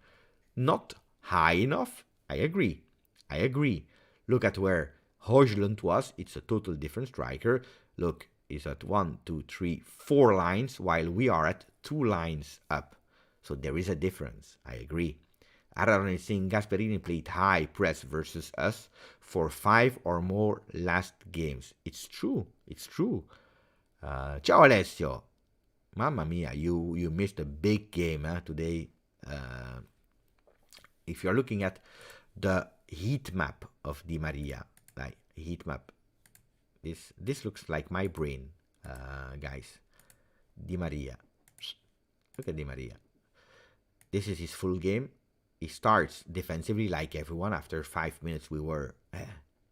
Not high enough, I agree. Look at where Højlund was. It's a total different striker. Look, he's at 1, 2, 3, 4 lines, while we are at 2 lines up. So there is a difference, I agree. Aaron is saying Gasperini played high press versus us for 5 or more last games. It's true. Ciao Alessio. Mamma mia, you missed a big game today. If you're looking at the heat map of Di Maria, like heat map, this looks like my brain, guys. Di Maria. Look at Di Maria. This is his full game. He starts defensively like everyone. After 5 minutes, we were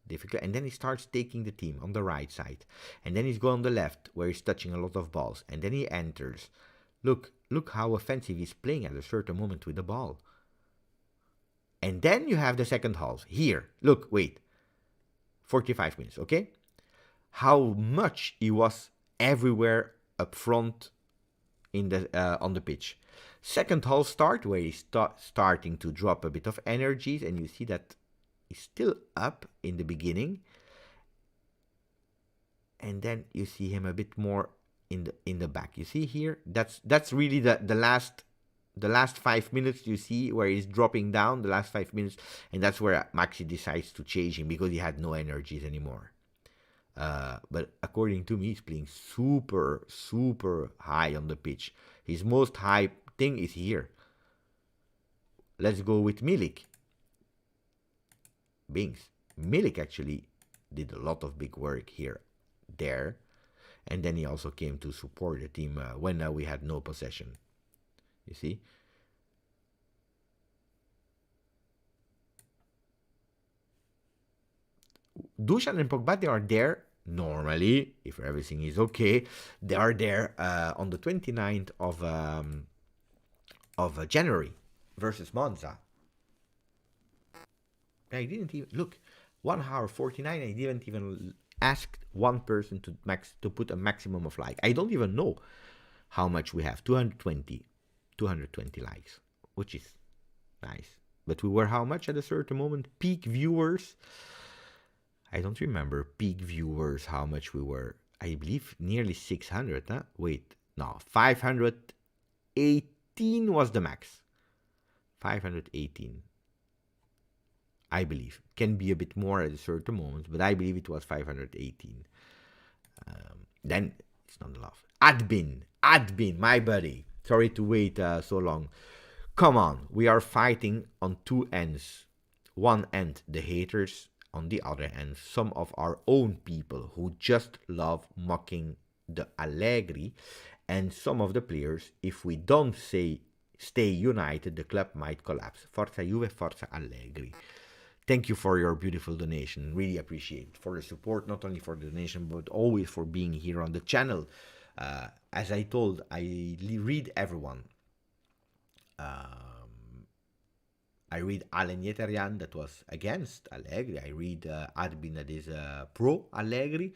difficult. And then he starts taking the team on the right side. And then he's going on the left, where he's touching a lot of balls. And then he enters. Look how offensive he's playing at a certain moment with the ball. And then you have the second half. Here, look, wait. 45 minutes, okay? How much he was everywhere up front in the on the pitch. Second half start, where he's starting to drop a bit of energies, and you see that he's still up in the beginning, and then you see him a bit more in the back. You see here, that's really the last 5 minutes. You see where he's dropping down, the last 5 minutes, and that's where Maxi decides to change him because he had no energies anymore. But according to me, he's playing super high on the pitch. His most high thing is here. Let's go with Milik. Bings. Milik actually did a lot of big work there. And then he also came to support the team when we had no possession. You see? Dusan and Pogba, they are there normally, if everything is okay. They are there on the 29th of January versus Monza. I didn't even look. 1 hour 49. I didn't even ask one person to put a maximum of like. I don't even know how much we have. 220 likes, which is nice. But we were how much at a certain moment? Peak viewers. I don't remember peak viewers how much we were. I believe nearly 600. Huh? Wait, no, 518 was the max. 518. I believe. Can be a bit more at a certain moment, but I believe it was 518. Then it's not enough. Adbin, my buddy. Sorry to wait so long. Come on, we are fighting on two ends. One end, the haters. On the other hand, some of our own people who just love mocking the Allegri, and some of the players, if we don't stay united, the club might collapse. Forza Juve, Forza Allegri. Thank you for your beautiful donation. Really appreciate it. For the support, not only for the donation, but always for being here on the channel. As I told, I read everyone. I read Alan Yeterian, that was against Allegri. I read Adbin, that is pro Allegri.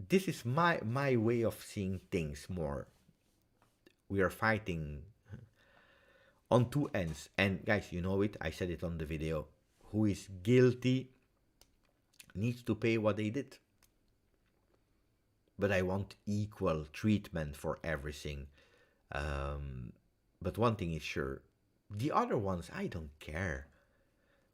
This is my way of seeing things more. We are fighting on two ends. And guys, you know it, I said it on the video. Who is guilty needs to pay what they did. But I want equal treatment for everything. But one thing is sure, the other ones, I don't care.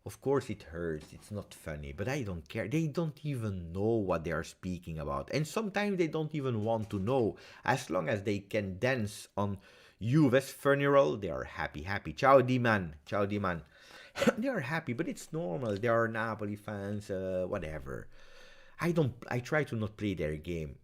Of course it hurts, it's not funny, but I don't care. They don't even know what they are speaking about. And sometimes they don't even want to know. As long as they can dance on Juve's funeral, they are happy. Ciao di man. They are happy, but it's normal. They are Napoli fans, whatever. I try to not play their game.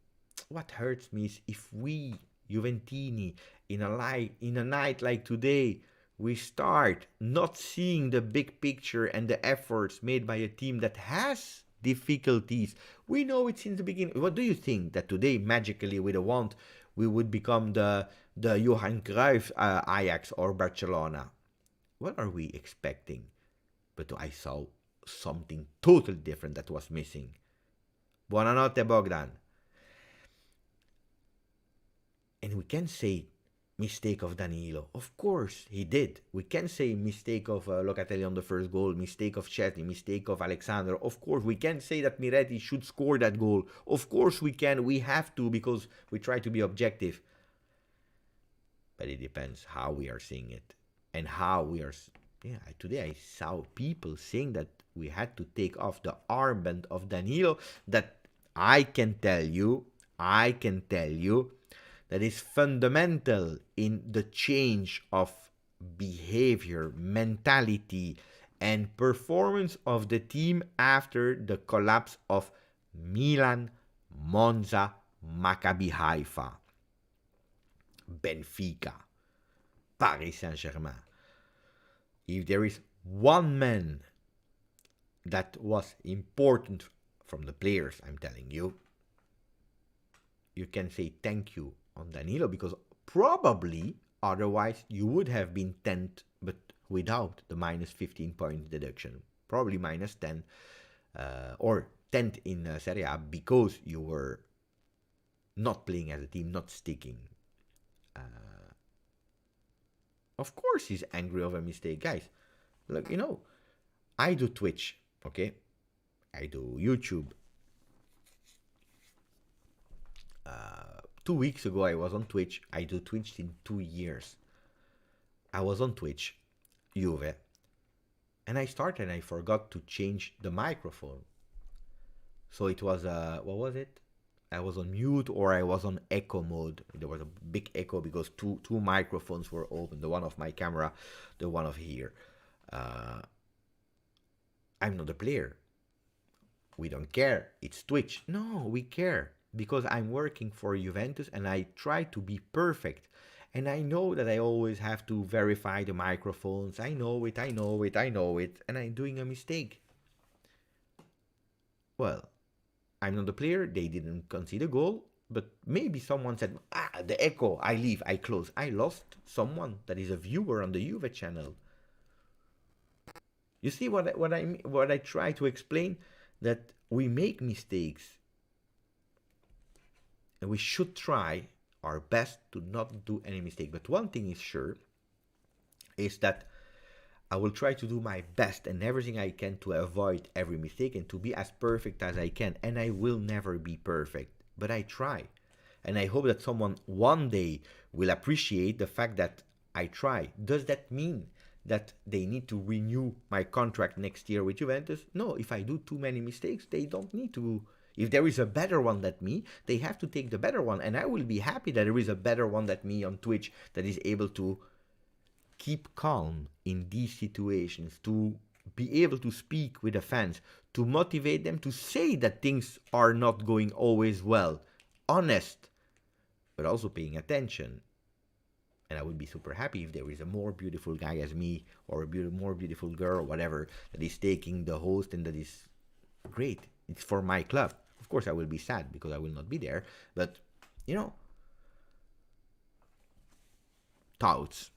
What hurts me is if we, Juventini, in a night like today, we start not seeing the big picture and the efforts made by a team that has difficulties. We know it since the beginning. What do you think? That today, magically, with a wand, we would become the Johan Cruyff Ajax or Barcelona? What are we expecting? But I saw something totally different that was missing. Buonanotte, Bogdan. And we can say mistake of Danilo. Of course, he did. We can say mistake of Locatelli on the first goal, mistake of Chetty, mistake of Alexander. Of course, we can say that Miretti should score that goal. Of course we can. We have to, because we try to be objective. But it depends how we are seeing it and how we are. Yeah, today I saw people saying that we had to take off the armband of Danilo. That I can tell you that is fundamental in the change of behavior, mentality, and performance of the team after the collapse of Milan, Monza, Maccabi Haifa, Benfica, Paris Saint-Germain. If there is one man that was important from the players, I'm telling you, you can say thank you on Danilo, because probably otherwise you would have been 10th, but without the minus 15 points deduction. Probably minus 10 or 10th in Serie A, because you were not playing as a team, not sticking. Of course he's angry over a mistake. Guys, look, I do Twitch, okay? I do YouTube. 2 weeks ago I was on Twitch. I do Twitch in 2 years. I was on Twitch, Juve, and I started and I forgot to change the microphone. So it was, what was it? I was on mute or I was on echo mode. There was a big echo because two microphones were open. The one of my camera, the one of here. I'm not a player. We don't care. It's Twitch. No, we care. Because I'm working for Juventus and I try to be perfect. And I know that I always have to verify the microphones. I know it. And I'm doing a mistake. Well, I'm not a player. They didn't concede a goal. But maybe someone said, the echo. I leave. I close. I lost someone that is a viewer on the Juve channel. You see what I try to explain? That we make mistakes. And we should try our best to not do any mistake. But one thing is sure, is that I will try to do my best and everything I can to avoid every mistake and to be as perfect as I can. And I will never be perfect, but I try. And I hope that someone one day will appreciate the fact that I try. Does that mean that they need to renew my contract next year with Juventus? No, if I do too many mistakes, they don't need to. If there is a better one than me, they have to take the better one. And I will be happy that there is a better one than me on Twitch that is able to keep calm in these situations, to be able to speak with the fans, to motivate them, to say that things are not going always well. Honest, but also paying attention. And I would be super happy if there is a more beautiful guy as me or a more beautiful girl or whatever that is taking the host and that is great. It's for my club. Of course, I will be sad because I will not be there. But, you know, thoughts.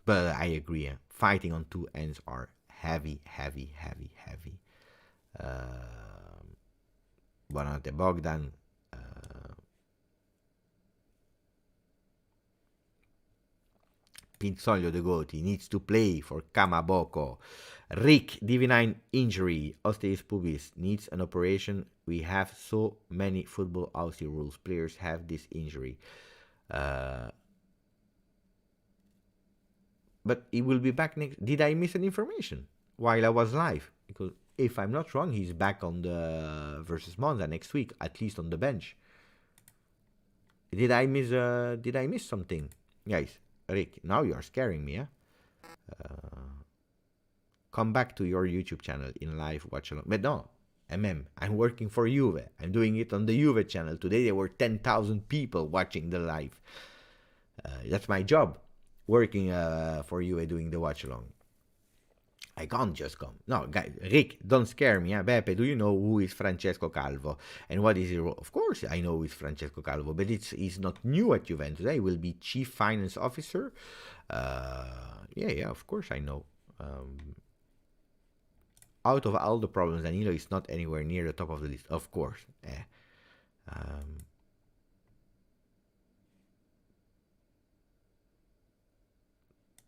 But I agree. Fighting on two ends are heavy, heavy, heavy, heavy. Buonanotte Bogdan. Pinzoglio De Goti needs to play for Kamaboko. Rick, DV9 injury. Osteus pubis needs an operation. We have so many football Aussie rules. Players have this injury. But he will be back next. Did I miss an information while I was live? Because if I'm not wrong, he's back on the versus Monza next week, at least on the bench. Did I miss something, guys? Rick, now you are scaring me. Come back to your YouTube channel in live watch along. But no, I'm working for Juve. I'm doing it on the Juve channel. Today there were 10,000 people watching the live. That's my job, working for Juve, doing the watch along. I can't just come. No, guys, Rick, don't scare me. Beppe, do you know who is Francesco Calvo? And what is his role? Of course I know who is Francesco Calvo, but he's not new at Juventus. He will be Chief Finance Officer. Yeah, of course I know. Out of all the problems, Danilo is not anywhere near the top of the list. Of course.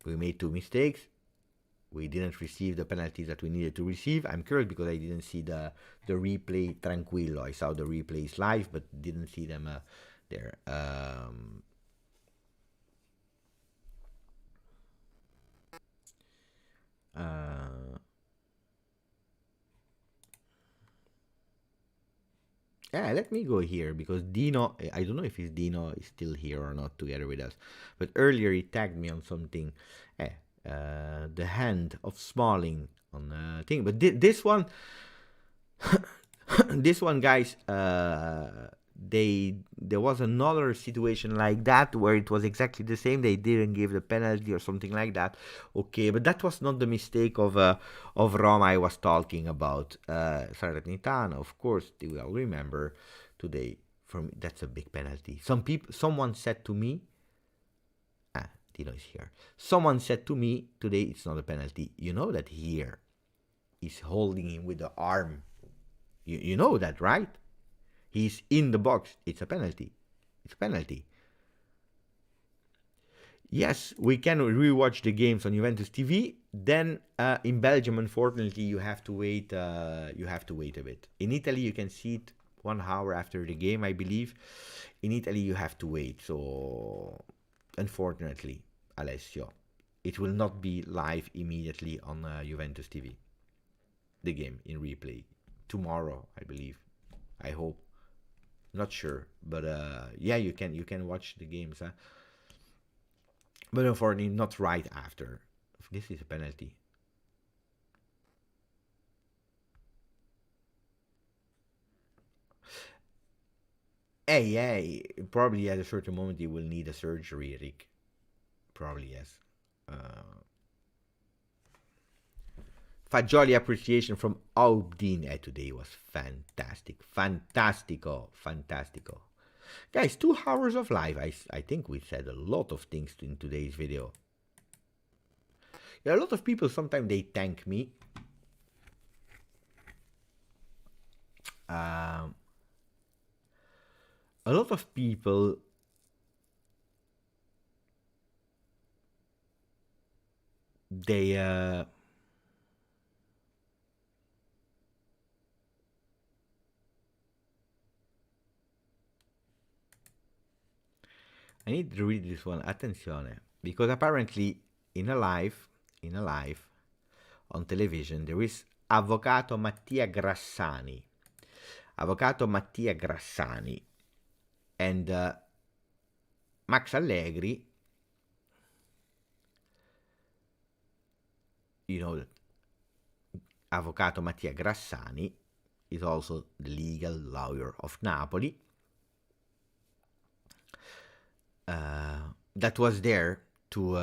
We made 2 mistakes. We didn't receive the penalties that we needed to receive. I'm curious because I didn't see the replay tranquillo. I saw the replays live, but didn't see them there. Yeah, let me go here because Dino, I don't know if Dino is still here or not together with us, but earlier he tagged me on something. The hand of Smalling on the thing, but this one, this one, guys, there was another situation like that where it was exactly the same. They didn't give the penalty or something like that. Okay, but that was not the mistake of Roma I was talking about. Salernitana, of course, they will remember today. For me, that's a big penalty. Someone said to me, Tino is here. Someone said to me today, it's not a penalty. You know that here is holding him with the arm. You know that, right? He's in the box. It's a penalty. It's a penalty. Yes, we can rewatch the games on Juventus TV. Then in Belgium, unfortunately, you have to wait. You have to wait a bit. In Italy, you can see it 1 hour after the game, I believe. In Italy, you have to wait. So, unfortunately, Alessio, it will not be live immediately on Juventus TV. The game in replay tomorrow, I believe. I hope. Not sure, but yeah, you can watch the games, but unfortunately not right after. This is a penalty. Hey, probably at a certain moment you will need a surgery, Rick. Probably yes. Fagioli appreciation from Aubdin today was fantastic. Fantastico. Guys, 2 hours of live. I think we said a lot of things in today's video. Yeah, a lot of people, sometimes they thank me. A lot of people they I need to read this one. Attenzione, because apparently in a live on television there is Avvocato Mattia Grassani. And Max Allegri, you know that Avvocato Mattia Grassani is also the legal lawyer of Napoli. That was there to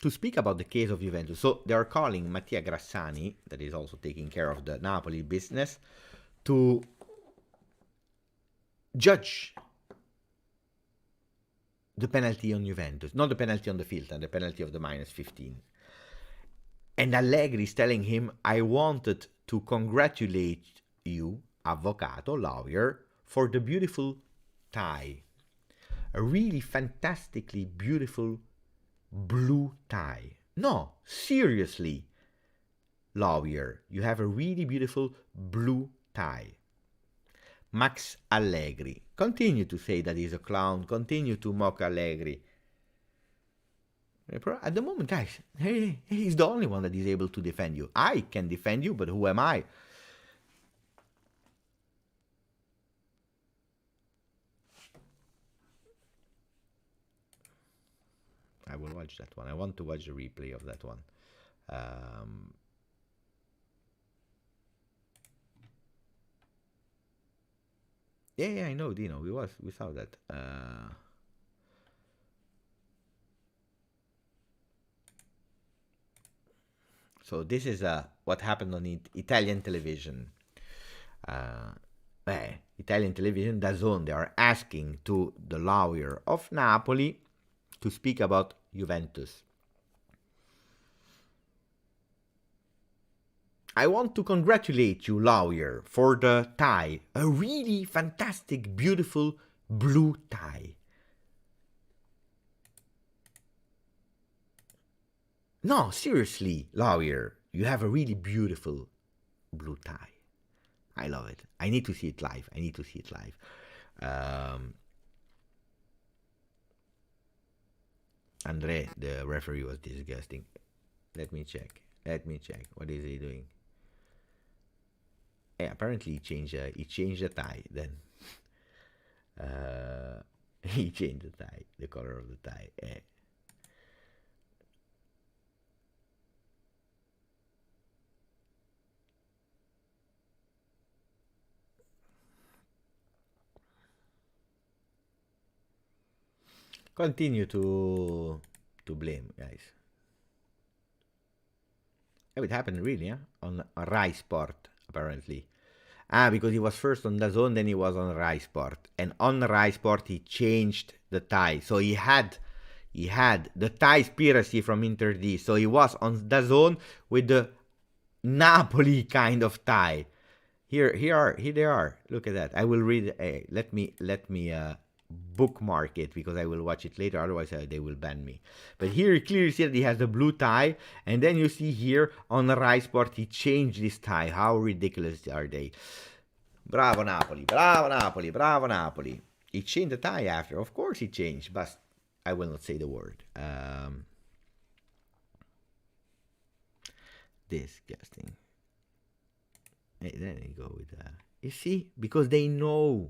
to speak about the case of Juventus. So they are calling Mattia Grassani, that is also taking care of the Napoli business, to judge the penalty on Juventus. Not the penalty on the field, and the penalty of the minus 15. And Allegri is telling him, I wanted to congratulate you, avvocato, lawyer, for the beautiful tie. A really fantastically beautiful blue tie. No, seriously, lawyer, you have a really beautiful blue tie. Max Allegri. Continue to say that he's a clown. Continue to mock Allegri. At the moment, guys, he's the only one that is able to defend you. I can defend you, but who am I? I will watch that one. I want to watch the replay of that one. Yeah, I know, Dino. We saw that. So this is what happened on Italian television. Italian television, DAZN, they are asking to the lawyer of Napoli to speak about Juventus. I want to congratulate you, lawyer, for the tie. A really fantastic, beautiful blue tie. No, seriously, lawyer, you have a really beautiful blue tie. I love it. I need to see it live. Andre, the referee, was disgusting. Let me check. What is he doing? Yeah, apparently he changed the tie then. He changed the tie, the color of the tie. Continue to blame, guys. It happened really, on Rai Sport, apparently. Because he was first on DAZN, then he was on Rai Sport. And on Rai Sport, he changed the tie. So he had the tie piracy from Inter D. So he was on DAZN with the Napoli kind of tie. Here they are. Look at that. I will read. Let me bookmark it because I will watch it later. Otherwise, they will ban me. But here you clearly see that he has the blue tie, and then you see here on the Rai Sport he changed this tie. How ridiculous are they? Bravo Napoli! Bravo Napoli! Bravo Napoli! He changed the tie after. Of course he changed, but I will not say the word. Disgusting. Hey, then you go with that. You see, because they know.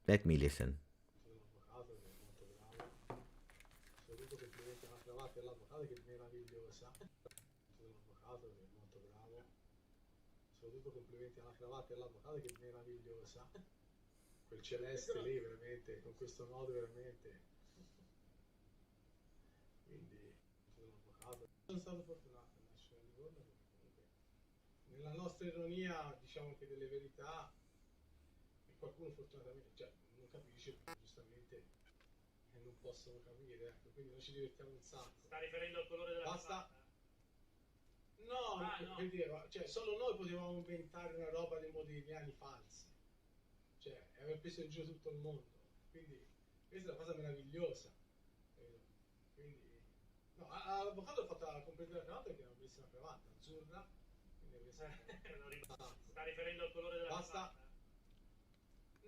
Let me listen. Complimenti alla cravatta e all'avvocato che è meravigliosa. Quel celeste lì veramente, con questo nodo veramente. Quindi l'avvocato. Sono stato fortunato a nascere a Livorno perché comunque nella nostra ironia diciamo che delle verità e qualcuno fortunatamente non capisce giustamente e non possono capire, ecco, quindi noi ci divertiamo un sacco. Sta riferendo al colore della basta. No, per dire, solo noi potevamo inventare una roba dei modigliani falsi, aver preso in giro tutto il mondo, quindi questa è una cosa meravigliosa. Quindi, no, all'avvocato ho fatto la completa cravatta perché è una bellissima cravatta, azzurra, quindi sta riferendo al colore della basta.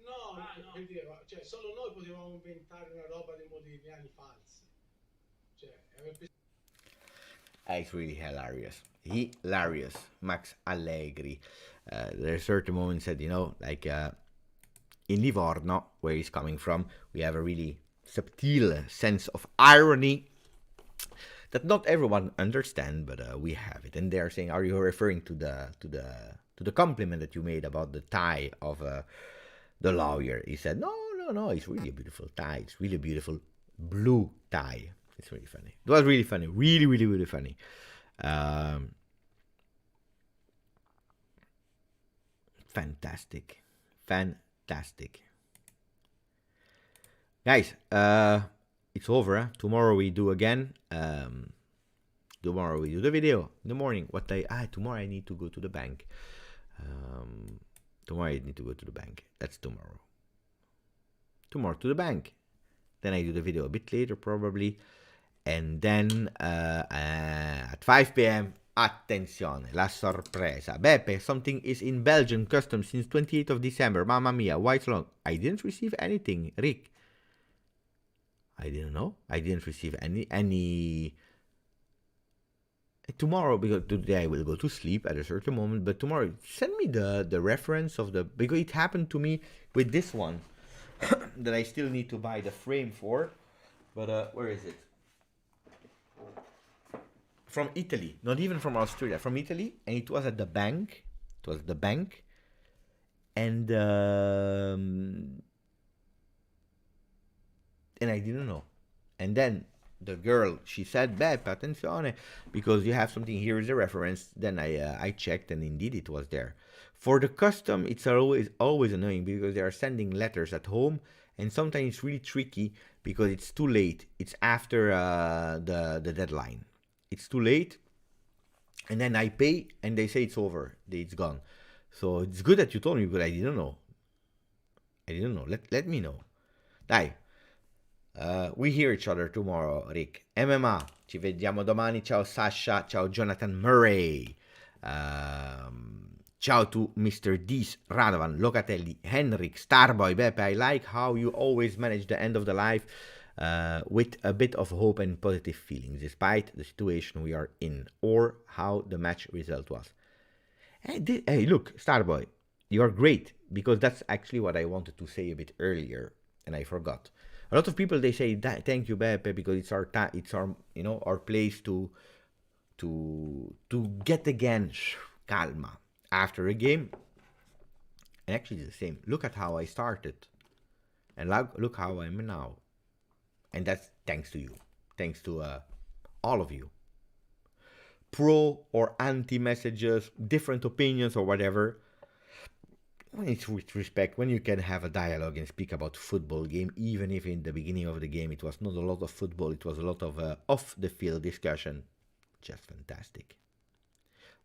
No, per dire, solo noi potevamo inventare una roba dei modigliani falsi, aver preso. It's really hilarious. Max Allegri. There are certain moments that, like in Livorno, where he's coming from, we have a really subtle sense of irony that not everyone understands, but we have it. And they're saying, are you referring to the compliment that you made about the tie of the lawyer? He said, no, No, it's really a beautiful tie. It's really a beautiful blue tie. It's really funny. It was really funny. Really, really, really funny. Fantastic. Fantastic. Guys, it's over. Huh? Tomorrow we do again. Tomorrow we do the video in the morning. What day? Tomorrow I need to go to the bank. Tomorrow I need to go to the bank. That's tomorrow. Tomorrow to the bank. Then I do the video a bit later probably. And then at 5 p.m. Attenzione, la sorpresa. Beppe, something is in Belgian customs since 28th of December. Mamma mia, why so long? I didn't receive anything, Rick. I didn't know. I didn't receive any. Tomorrow, because today I will go to sleep at a certain moment, but tomorrow send me the reference of the, because it happened to me with this one that I still need to buy the frame for. But where is it? From Italy, not even from Australia, from Italy, and it was at the bank. It was the bank, and I didn't know. And then the girl, she said, "Beppe, attenzione, because you have something. Here is a reference." Then I checked, and indeed it was there. For the custom, it's always annoying because they are sending letters at home, and sometimes it's really tricky because it's too late. It's after the deadline. It's too late, and then I pay, and they say it's over, it's gone. So it's good that you told me, but I didn't know. Let me know. Dai, we hear each other tomorrow, Rick. MMA, ci vediamo domani. Ciao Sasha, ciao Jonathan Murray. Ciao to Mr. Dees, Radovan, Locatelli, Henrik, Starboy, Beppe. I like how you always manage the end of the live with a bit of hope and positive feelings, despite the situation we are in, or how the match result was. Hey, look, Starboy, you're great, because that's actually what I wanted to say a bit earlier, and I forgot. A lot of people, they say, thank you, Beppe, because it's our our place to get again calma after a game. And actually it's the same. Look at how I started, and look how I'm now. And that's thanks to you. Thanks to all of you. Pro or anti messages, different opinions or whatever. When it's with respect, when you can have a dialogue and speak about football game, even if in the beginning of the game it was not a lot of football, it was a lot of off-the-field discussion. Just fantastic.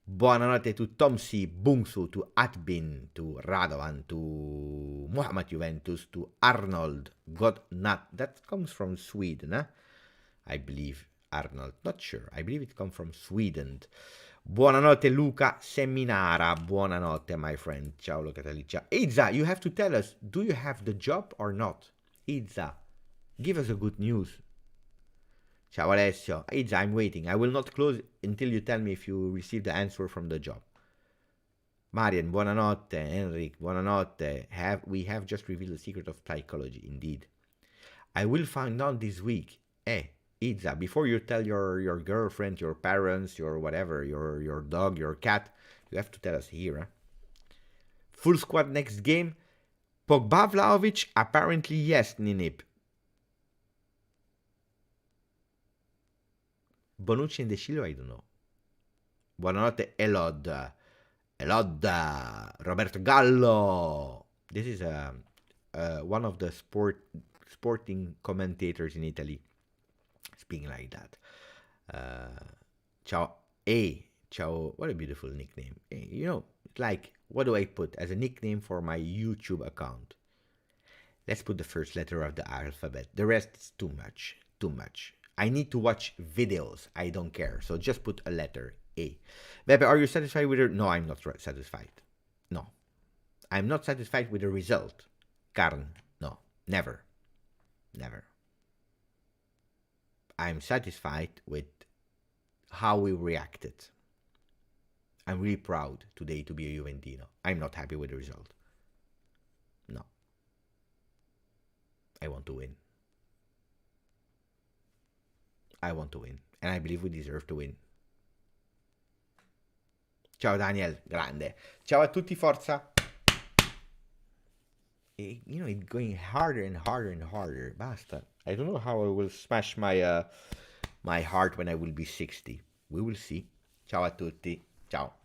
Buonanotte to Tom C, Bungsu, to Atbin, to Radovan, to Muhammad Juventus, to Arnold Godnat. That comes from Sweden, huh? I believe. Arnold, not sure. I believe it comes from Sweden. Buonanotte Luca Seminara. Buonanotte, my friend. Ciao Locatelli. Ciao. Izza, you have to tell us, do you have the job or not? Izza, give us a good news. Ciao Alessio. Izza, I'm waiting. I will not close until you tell me if you received the answer from the job. Marian, buonanotte. Enric, buonanotte. We have just revealed the secret of psychology, indeed. I will find out this week. Izza, before you tell your girlfriend, your parents, your whatever, your dog, your cat, you have to tell us here. Huh? Full squad next game. Pogba, Vlahovic, apparently yes, Ninip. Bonucci and De Chilio, I don't know. Buonanotte, Elod. Roberto Gallo. This is one of the sporting commentators in Italy. Speaking like that. Ciao. Ciao. What a beautiful nickname. Like, what do I put as a nickname for my YouTube account? Let's put the first letter of the alphabet. The rest is too much. I need to watch videos. I don't care. So just put a letter A. Beppe, are you satisfied with it? No, I'm not satisfied. No. I'm not satisfied with the result. Karn. No. Never. I'm satisfied with how we reacted. I'm really proud today to be a Juventino. I'm not happy with the result. No. I want to win. And I believe we deserve to win. Ciao Daniel, grande. Ciao a tutti, forza. it's going harder and harder and harder. Basta. I don't know how I will smash my heart when I will be 60. We will see. Ciao a tutti. Ciao.